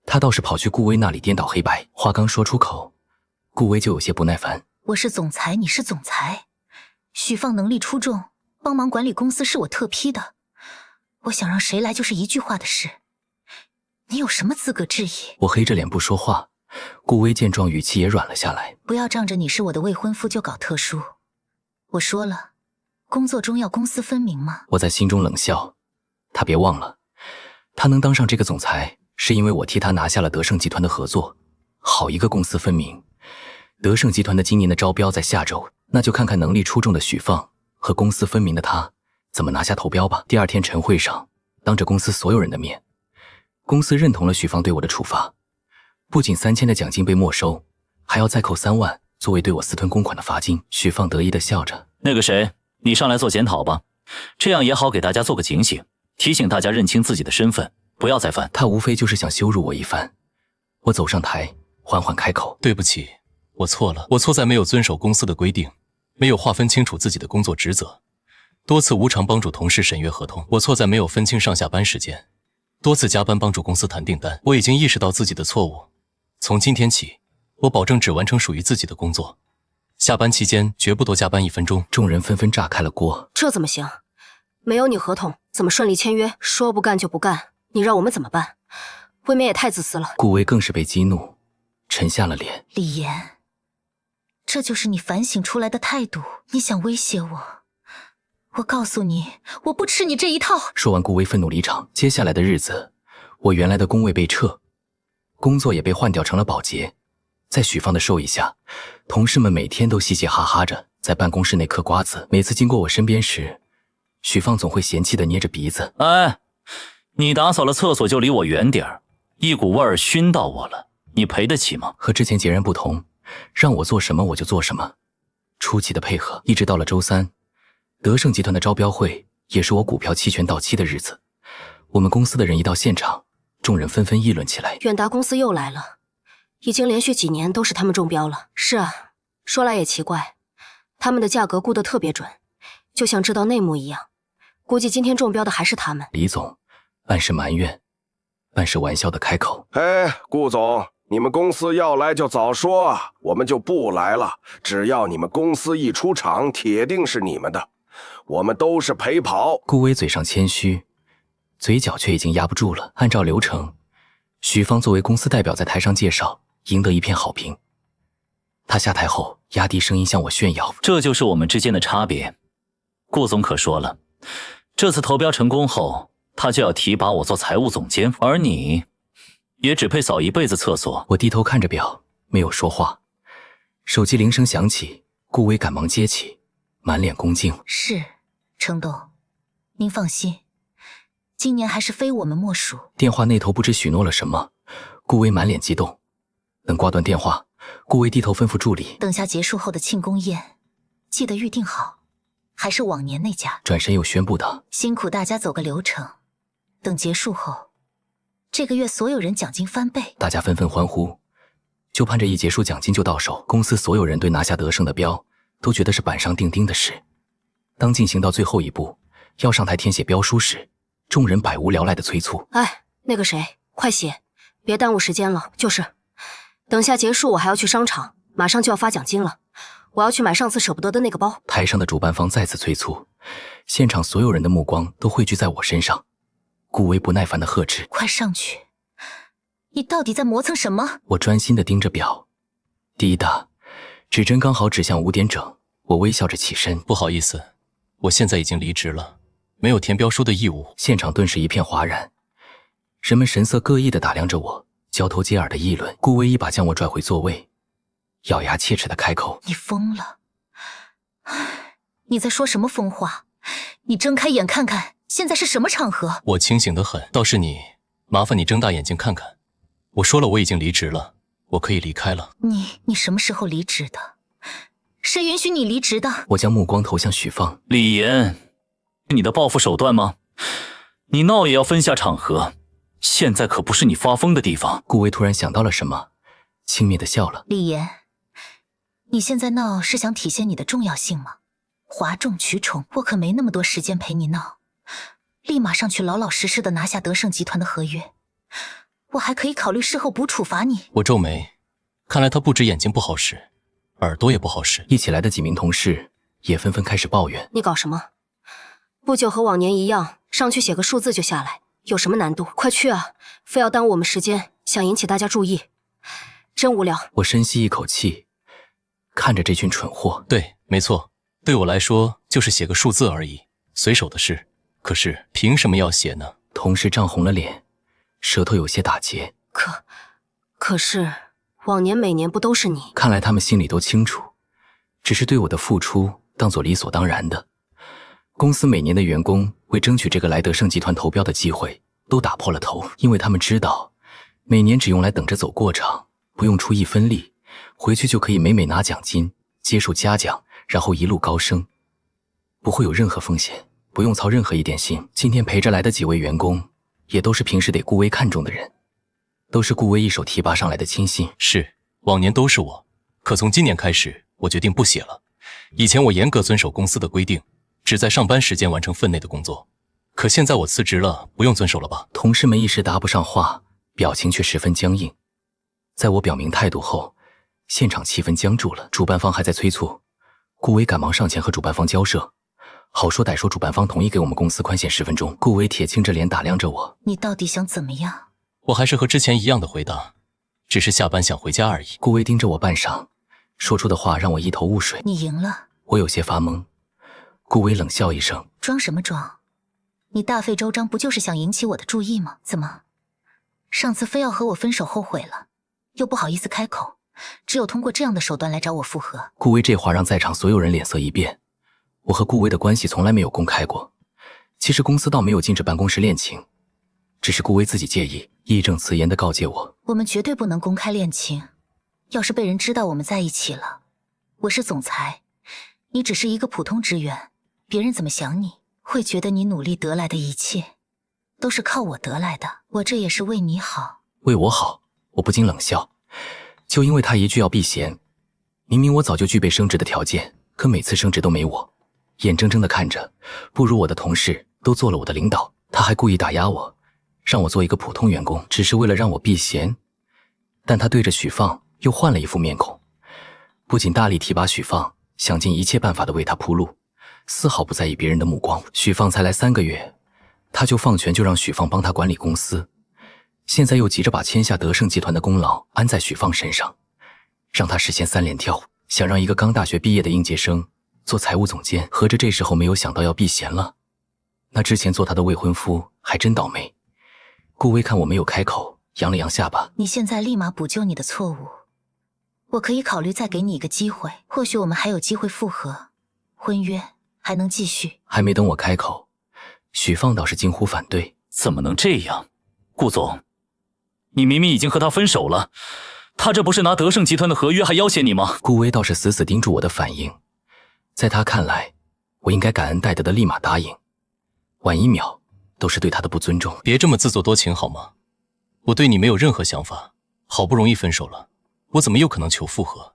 他倒是跑去顾威那里颠倒黑白。话刚说出口，顾威就有些不耐烦：“我是总裁，你是总裁，许放能力出众，帮忙管理公司是我特批的，我想让谁来就是一句话的事，你有什么资格质疑？”我黑着脸不说话，顾威见状语气也软了下来：“不要仗着你是我的未婚夫就搞特殊，我说了，工作中要公私分明吗？”我在心中冷笑，他别忘了，他能当上这个总裁，是因为我替他拿下了德胜集团的合作。好一个公私分明！德胜集团的今年的招标在下周，那就看看能力出众的许放和公私分明的他怎么拿下投标吧。第二天晨会上，当着公司所有人的面，公司认同了许放对我的处罚，不仅3000的奖金被没收，还要再扣3万作为对我私吞公款的罚金。许放得意地笑着：“那个谁，你上来做检讨吧，这样也好给大家做个警醒，提醒大家认清自己的身份，不要再犯。”他无非就是想羞辱我一番。我走上台，缓缓开口：“对不起，我错了。我错在没有遵守公司的规定，没有划分清楚自己的工作职责，多次无偿帮助同事审阅合同。我错在没有分清上下班时间，多次加班帮助公司谈订单。我已经意识到自己的错误，从今天起，我保证只完成属于自己的工作，下班期间绝不多加班1分钟。”众人纷纷炸开了锅：“这怎么行？没有你合同，怎么顺利签约？说不干就不干，你让我们怎么办？未免也太自私了。”顾威更是被激怒，沉下了脸：“李岩，这就是你反省出来的态度？你想威胁我？我告诉你，我不吃你这一套。”说完，顾威愤怒离场。接下来的日子，我原来的工位被撤，工作也被换掉成了保洁。在许放的授意下，同事们每天都嘻嘻哈哈着。在办公室内嗑瓜子。每次经过我身边时，许放总会嫌弃地捏着鼻子。哎，你打扫了厕所就离我远点儿，一股味儿熏到我了，你赔得起吗？和之前截然不同，让我做什么我就做什么，出奇的配合。一直到了周三，德盛集团的招标会，也是我股票期权到期的日子。我们公司的人一到现场，众人纷纷议论起来。远达公司又来了，已经连续几年都是他们中标了。是啊，说来也奇怪，他们的价格估得特别准，就像知道内幕一样。估计今天中标的还是他们。李总半是埋怨，半是玩笑的开口：“哎，顾总，你们公司要来就早说，我们就不来了。只要你们公司一出场，铁定是你们的，我们都是陪跑。”顾威嘴上谦虚，嘴角却已经压不住了。按照流程，许芳作为公司代表在台上介绍，赢得一片好评。他下台后压低声音向我炫耀：“这就是我们之间的差别。顾总可说了，这次投标成功后，他就要提拔我做财务总监，而你也只配扫一辈子厕所。”我低头看着表，没有说话。手机铃声响起，顾威赶忙接起，满脸恭敬：“是，程董，您放心，今年还是非我们莫属。”电话那头不知许诺了什么，顾威满脸激动。等挂断电话，顾威低头吩咐助理：“等下结束后的庆功宴，记得预定好，还是往年那家。”转身又宣布道：“辛苦大家走个流程，等结束后，这个月所有人奖金翻倍。”大家纷纷欢呼，就盼着一结束奖金就到手。公司所有人对拿下德盛的标都觉得是板上钉钉的事。当进行到最后一步，要上台填写标书时，众人百无聊赖的催促：“哎，那个谁，快写，别耽误时间了。就是等下结束，我还要去商场，马上就要发奖金了，我要去买上次舍不得的那个包。”台上的主办方再次催促，现场所有人的目光都汇聚在我身上。顾威不耐烦地呵斥：“快上去！你到底在磨蹭什么？”我专心地盯着表，滴答，指针刚好指向5点整。我微笑着起身：“不好意思，我现在已经离职了，没有填标书的义务。”现场顿时一片哗然，人们神色各异地打量着我，交头接耳的议论。顾威一把将我拽回座位，咬牙切齿地开口：“你疯了！你在说什么疯话？你睁开眼看看，现在是什么场合？”我清醒得很，倒是你，麻烦你睁大眼睛看看。我说了，我已经离职了，我可以离开了。你什么时候离职的？谁允许你离职的？我将目光投向许芳：“李岩，你的报复手段吗？你闹也要分下场合，现在可不是你发疯的地方。”顾威突然想到了什么，轻蔑地笑了：“李岩，你现在闹是想体现你的重要性吗？哗众取宠，我可没那么多时间陪你闹，立马上去老老实实的拿下德盛集团的合约，我还可以考虑事后补处罚你。”我皱眉，看来他不止眼睛不好使，耳朵也不好使。一起来的几名同事也纷纷开始抱怨：“你搞什么？不就和往年一样，上去写个数字就下来，有什么难度？快去啊！非要耽误我们时间，想引起大家注意，真无聊。”我深吸一口气，看着这群蠢货：“对，没错，对我来说就是写个数字而已，随手的事。可是凭什么要写呢？”同事涨红了脸，舌头有些打结。可是往年每年不都是你？看来他们心里都清楚，只是对我的付出当作理所当然的。公司每年的员工为争取这个来德盛集团投标的机会，都打破了头，因为他们知道，每年只用来等着走过场，不用出一分力，回去就可以美美拿奖金，接受嘉奖，然后一路高升，不会有任何风险，不用操任何一点心。今天陪着来的几位员工，也都是平时得顾威看重的人，都是顾威一手提拔上来的亲信。是，往年都是我，可从今年开始，我决定不写了。以前我严格遵守公司的规定，只在上班时间完成分内的工作，可现在我辞职了，不用遵守了吧？同事们一时答不上话，表情却十分僵硬。在我表明态度后，现场气氛僵住了。主办方还在催促，顾威赶忙上前和主办方交涉，好说歹说主办方同意给我们公司宽限10分钟。顾威铁青着脸打量着我：“你到底想怎么样？”我还是和之前一样的回答，只是下班想回家而已。顾威盯着我半晌，说出的话让我一头雾水。你赢了。我有些发懵。顾威冷笑一声：“装什么装？你大费周章不就是想引起我的注意吗？怎么，上次非要和我分手后悔了，又不好意思开口，只有通过这样的手段来找我复合。顾威这话让在场所有人脸色一变。我和顾威的关系从来没有公开过，其实公司倒没有禁止办公室恋情，只是顾威自己介意，义正辞严地告诫我，我们绝对不能公开恋情，要是被人知道我们在一起了，我是总裁，你只是一个普通职员，别人怎么想你，会觉得你努力得来的一切都是靠我得来的，我这也是为你好。为我好，我不禁冷笑。就因为他一句要避嫌，明明我早就具备升职的条件，可每次升职都没我。眼睁睁地看着不如我的同事都做了我的领导，他还故意打压我，让我做一个普通员工，只是为了让我避嫌。但他对着许放又换了一副面孔，不仅大力提拔许放，想尽一切办法的为他铺路，丝毫不在意别人的目光。许放才来3个月，他就放权就让许放帮他管理公司，现在又急着把签下德胜集团的功劳安在许放身上，让他实现3连跳，想让一个刚大学毕业的应届生做财务总监，合着这时候没有想到要避嫌了。那之前做他的未婚夫还真倒霉。顾威看我没有开口，扬了扬下巴。你现在立马补救你的错误，我可以考虑再给你一个机会，或许我们还有机会复合，婚约还能继续。还没等我开口，许放倒是惊呼反对。怎么能这样？顾总，你明明已经和他分手了，他这不是拿德胜集团的合约还要挟你吗？顾威倒是死死盯住我的反应，在他看来，我应该感恩戴德的立马答应，晚1秒都是对他的不尊重。别这么自作多情好吗？我对你没有任何想法，好不容易分手了，我怎么又可能求复合？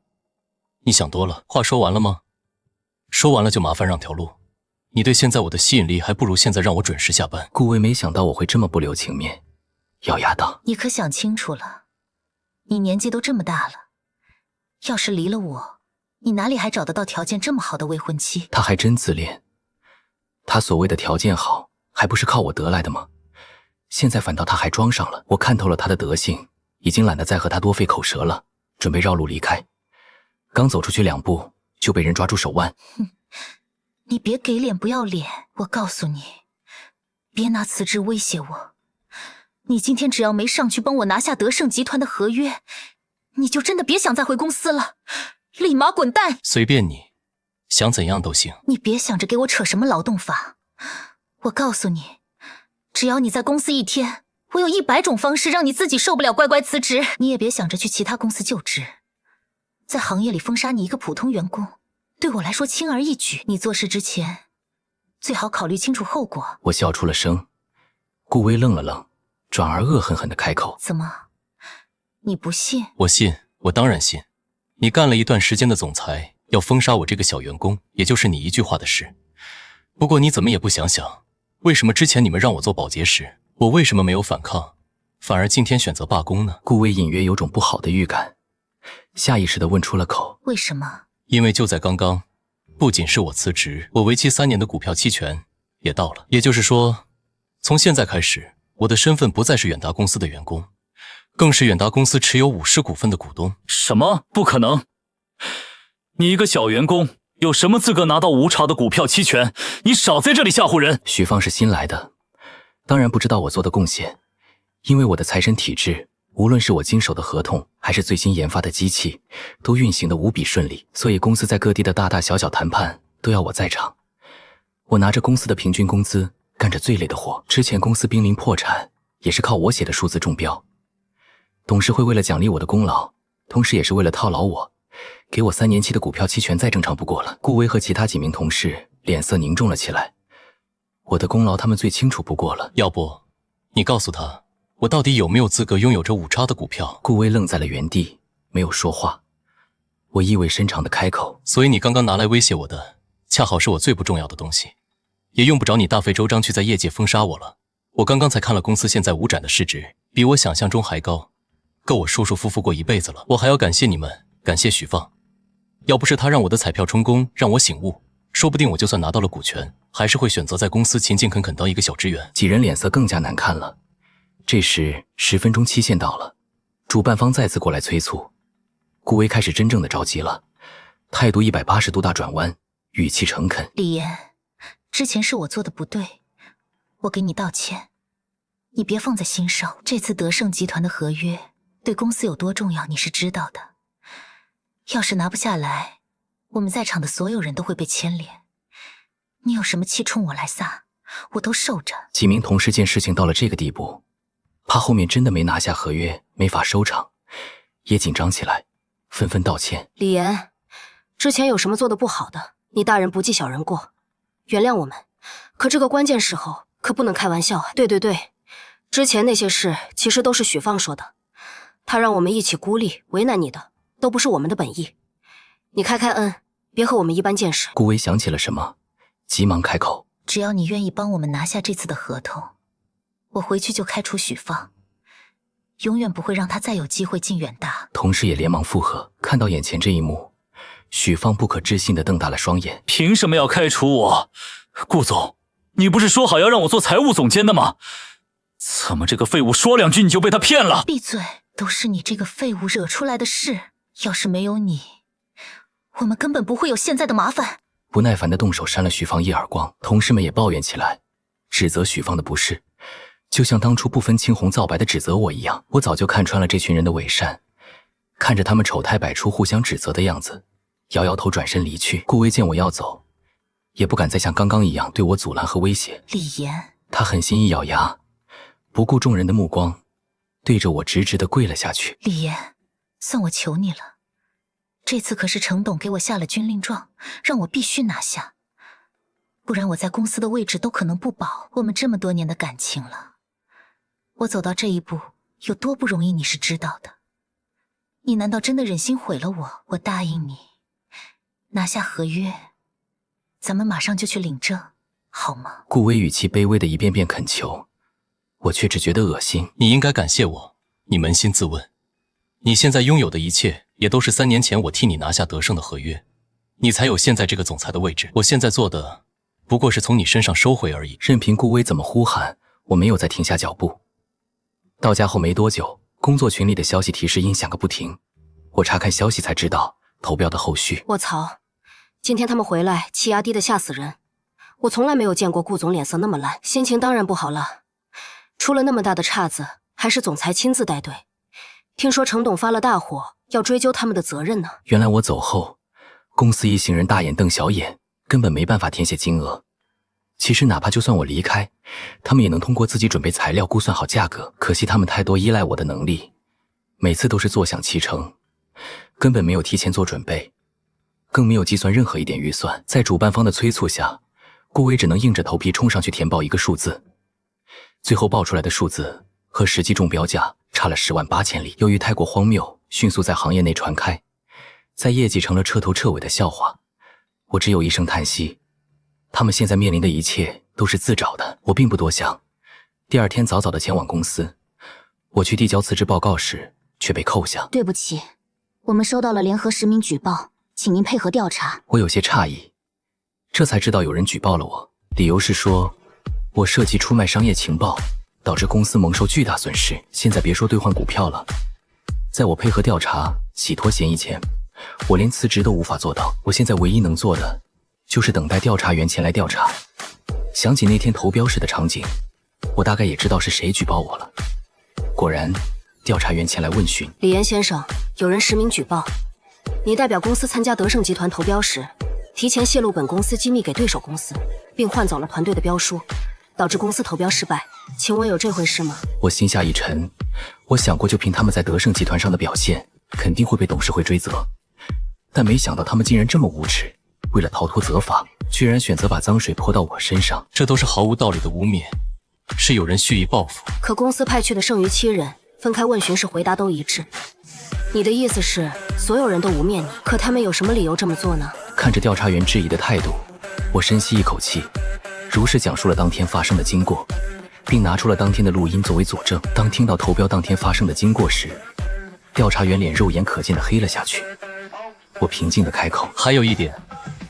你想多了。话说完了吗？说完了就麻烦让条路。你对现在我的吸引力还不如现在让我准时下班。顾威没想到我会这么不留情面，咬牙道：你可想清楚了，你年纪都这么大了，要是离了我，你哪里还找得到条件这么好的未婚妻？他还真自恋，他所谓的条件好还不是靠我得来的吗？现在反倒他还装上了。我看透了他的德性，已经懒得再和他多费口舌了，准备绕路离开。刚走出去2步就被人抓住手腕。哼，你别给脸不要脸，我告诉你，别拿辞职威胁我。你今天只要没上去帮我拿下德胜集团的合约，你就真的别想再回公司了，立马滚蛋！随便你，想怎样都行。你别想着给我扯什么劳动法，我告诉你，只要你在公司1天，我有100种方式让你自己受不了乖乖辞职。你也别想着去其他公司就职，在行业里封杀你一个普通员工，对我来说轻而易举。你做事之前最好考虑清楚后果。我笑出了声。顾威愣了愣，转而恶狠狠地开口：怎么，你不信？我信，我当然信。你干了一段时间的总裁，要封杀我这个小员工，也就是你一句话的事。不过你怎么也不想想，为什么之前你们让我做保洁时，我为什么没有反抗，反而今天选择罢工呢？顾威隐约有种不好的预感，下意识地问出了口：为什么？因为就在刚刚，不仅是我辞职，我为期3年的股票期权也到了。也就是说，从现在开始，我的身份不再是远达公司的员工，更是远达公司持有50%股份的股东。什么？不可能！你一个小员工，有什么资格拿到无偿的股票期权？你少在这里吓唬人！许放是新来的，当然不知道我做的贡献，因为我的财神体制，无论是我经手的合同，还是最新研发的机器，都运行得无比顺利，所以公司在各地的大大小小谈判都要我在场。我拿着公司的平均工资，干着最累的活。之前公司濒临破产，也是靠我写的数字中标。董事会为了奖励我的功劳，同时也是为了套牢我，给我3年期的股票期权再正常不过了。顾威和其他几名同事脸色凝重了起来，我的功劳他们最清楚不过了。要不你告诉他，我到底有没有资格拥有这5%的股票？顾威愣在了原地，没有说话。我意味深长地开口：所以你刚刚拿来威胁我的，恰好是我最不重要的东西，也用不着你大费周章去在业界封杀我了。我刚刚才看了公司现在5展的市值，比我想象中还高，够我舒舒服服过一辈子了。我还要感谢你们，感谢许放，要不是他让我的彩票充公，让我醒悟，说不定我就算拿到了股权，还是会选择在公司勤勤恳恳当一个小职员。几人脸色更加难看了。这时10分钟期限到了，主办方再次过来催促。顾威开始真正的着急了，态度180度大转弯，语气诚恳：李岩，之前是我做的不对，我给你道歉，你别放在心上。这次德胜集团的合约对公司有多重要，你是知道的。要是拿不下来，我们在场的所有人都会被牵连。你有什么气冲我来撒，我都受着。几名同事见事情到了这个地步，怕后面真的没拿下合约，没法收场，也紧张起来，纷纷道歉。李岩，之前有什么做的不好的，你大人不计小人过，原谅我们。可这个关键时候可不能开玩笑啊！对，之前那些事其实都是许放说的，他让我们一起孤立为难你的，都不是我们的本意。你开恩，别和我们一般见识。顾威想起了什么，急忙开口：只要你愿意帮我们拿下这次的合同，我回去就开除许放，永远不会让他再有机会进远大。同事也连忙附和。看到眼前这一幕，许放不可置信地瞪大了双眼。凭什么要开除我？顾总，你不是说好要让我做财务总监的吗？怎么这个废物说2句你就被他骗了？闭嘴！都是你这个废物惹出来的事，要是没有你，我们根本不会有现在的麻烦。不耐烦地动手扇了许放一耳光，同事们也抱怨起来，指责许放的不是，就像当初不分青红皂白地指责我一样。我早就看穿了这群人的伪善，看着他们丑态百出互相指责的样子，摇摇头转身离去。顾威见我要走，也不敢再像刚刚一样对我阻拦和威胁。李岩，他狠心一咬牙，不顾众人的目光，对着我直直地跪了下去。李岩，算我求你了，这次可是程董给我下了军令状，让我必须拿下，不然我在公司的位置都可能不保。我们这么多年的感情了，我走到这一步有多不容易，你是知道的。你难道真的忍心毁了我？我答应你，拿下合约，咱们马上就去领证，好吗？顾威语气卑微的一遍遍恳求，我却只觉得恶心。你应该感谢我，你扪心自问，你现在拥有的一切也都是3年前我替你拿下德胜的合约，你才有现在这个总裁的位置。我现在做的不过是从你身上收回而已。任凭顾威怎么呼喊，我没有再停下脚步。到家后没多久，工作群里的消息提示音响个不停，我查看消息才知道投标的后续。卧槽，今天他们回来气压低的吓死人，我从来没有见过顾总脸色那么烂，心情当然不好了。出了那么大的岔子，还是总裁亲自带队。听说程董发了大火，要追究他们的责任呢。原来我走后，公司一行人大眼瞪小眼，根本没办法填写金额。其实哪怕就算我离开，他们也能通过自己准备材料估算好价格，可惜他们太多依赖我的能力，每次都是坐享其成，根本没有提前做准备，更没有计算任何一点预算。在主办方的催促下，顾威只能硬着头皮冲上去填报一个数字，最后报出来的数字和实际中标价差了10万8千里。由于太过荒谬，迅速在行业内传开，在业绩成了彻头彻尾的笑话。我只有一声叹息，他们现在面临的一切都是自找的。我并不多想，第二天早早的前往公司。我去递交辞职报告时却被扣下。对不起，我们收到了联合实名举报，请您配合调查。我有些诧异，这才知道有人举报了我，理由是说我涉及出卖商业情报，导致公司蒙受巨大损失。现在别说兑换股票了，在我配合调查洗脱嫌疑前，我连辞职都无法做到。我现在唯一能做的就是等待调查员前来调查。想起那天投标时的场景，我大概也知道是谁举报我了。果然调查员前来问询。李岩先生，有人实名举报，你代表公司参加德胜集团投标时，提前泄露本公司机密给对手公司，并换走了团队的标书，导致公司投标失败，请问有这回事吗？我心下一沉，我想过就凭他们在德胜集团上的表现，肯定会被董事会追责，但没想到他们竟然这么无耻，为了逃脱责罚，居然选择把脏水泼到我身上。这都是毫无道理的污蔑，是有人蓄意报复。可公司派去的剩余7人分开问询时回答都一致，你的意思是所有人都污蔑你？可他们有什么理由这么做呢？看着调查员质疑的态度，我深吸一口气，如实讲述了当天发生的经过，并拿出了当天的录音作为佐证。当听到投标当天发生的经过时，调查员脸肉眼可见的黑了下去。我平静的开口，还有一点，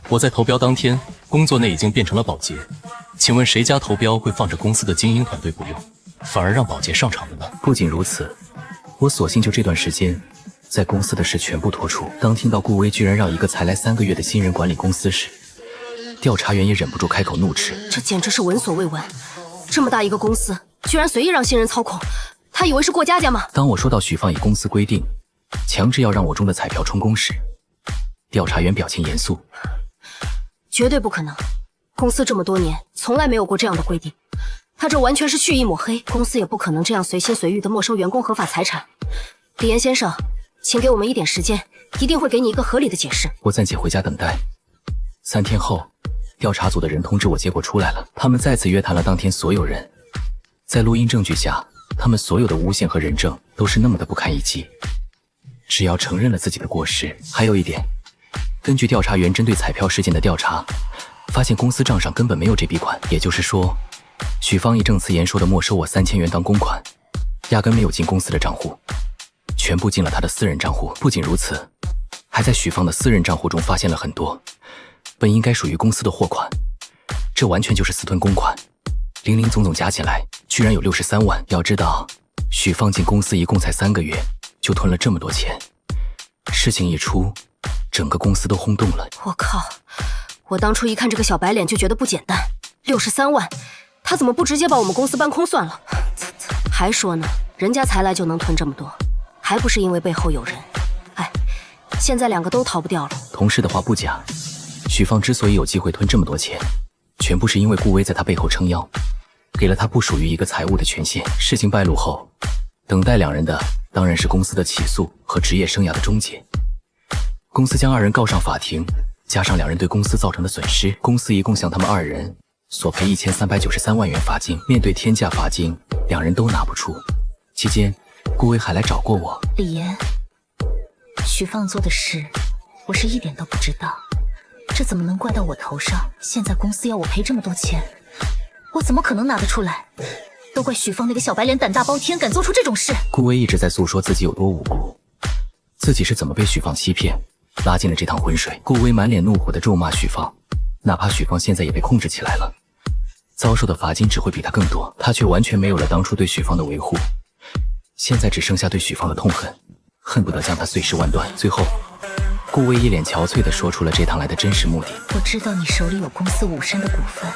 我在投标当天工作内已经变成了保洁，请问谁家投标会放着公司的精英团队不用，反而让保洁上场的呢？不仅如此，我索性就这段时间在公司的事全部拖出。当听到顾威居然让一个才来3个月的新人管理公司时，调查员也忍不住开口怒斥，这简直是闻所未闻，这么大一个公司居然随意让新人操控，他以为是过家家吗？当我说到许放以公司规定强制要让我中的彩票充公时，调查员表情严肃：“绝对不可能，公司这么多年从来没有过这样的规定，他这完全是蓄意抹黑，公司也不可能这样随心随欲地没收员工合法财产。李岩先生，请给我们一点时间，一定会给你一个合理的解释。”我暂且回家等待。3天后，调查组的人通知我结果出来了，他们再次约谈了当天所有人。在录音证据下，他们所有的诬陷和人证都是那么的不堪一击。只要承认了自己的过失。还有一点，根据调查员针对彩票事件的调查，发现公司账上根本没有这笔款，也就是说，许芳义证词言说的没收我3000元当公款，压根没有进公司的账户，全部进了他的私人账户。不仅如此，还在许芳的私人账户中发现了很多本应该属于公司的货款，这完全就是私吞公款，零零总总加起来居然有63万。要知道，许芳进公司一共才3个月，就吞了这么多钱。事情一出，整个公司都轰动了。我靠！我当初一看这个小白脸就觉得不简单，63万，他怎么不直接把我们公司搬空算了？还说呢，人家才来就能吞这么多，还不是因为背后有人？哎，现在2个都逃不掉了。同事的话不假，许芳之所以有机会吞这么多钱，全部是因为顾威在他背后撑腰，给了他不属于一个财务的权限。事情败露后，等待2人的当然是公司的起诉和职业生涯的终结。公司将2人告上法庭，加上2人对公司造成的损失，公司一共向他们2人索赔1393万元罚金。面对天价罚金，2人都拿不出。期间，顾威还来找过我。李岩，许放做的事，我是一点都不知道，这怎么能怪到我头上？现在公司要我赔这么多钱，我怎么可能拿得出来？都怪许芳那个小白脸胆大包天，敢做出这种事。顾威一直在诉说自己有多无辜，自己是怎么被许芳欺骗，拉进了这趟浑水。顾威满脸怒火地咒骂许芳，哪怕许芳现在也被控制起来了，遭受的罚金只会比他更多，他却完全没有了当初对许芳的维护，现在只剩下对许芳的痛恨，恨不得将她碎尸万段。最后，顾威一脸憔悴地说出了这趟来的真实目的。我知道你手里有公司5%的股份，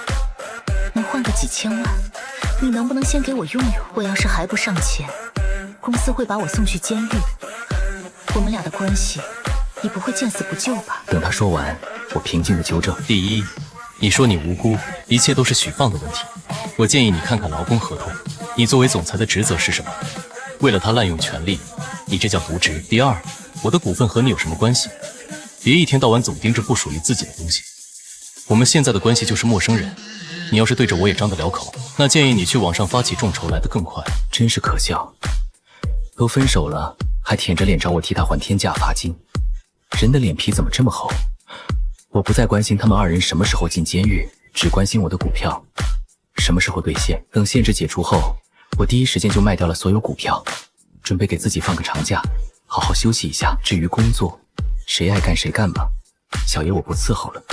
能换个几千万，你能不能先给我用用？我要是还不上钱，公司会把我送去监狱。我们俩的关系，你不会见死不救吧？等他说完，我平静地纠正：第一，你说你无辜，一切都是许放的问题。我建议你看看劳工合同，你作为总裁的职责是什么？为了他滥用权力，你这叫渎职。第二，我的股份和你有什么关系？别一天到晚总盯着不属于自己的东西。我们现在的关系就是陌生人，你要是对着我也张得了口，那建议你去网上发起众筹来得更快。真是可笑，都分手了，还舔着脸找我替他还天价罚金，人的脸皮怎么这么厚？我不再关心他们2人什么时候进监狱，只关心我的股票什么时候兑现。等限制解除后，我第一时间就卖掉了所有股票，准备给自己放个长假，好好休息一下。至于工作，谁爱干谁干吧，小爷我不伺候了。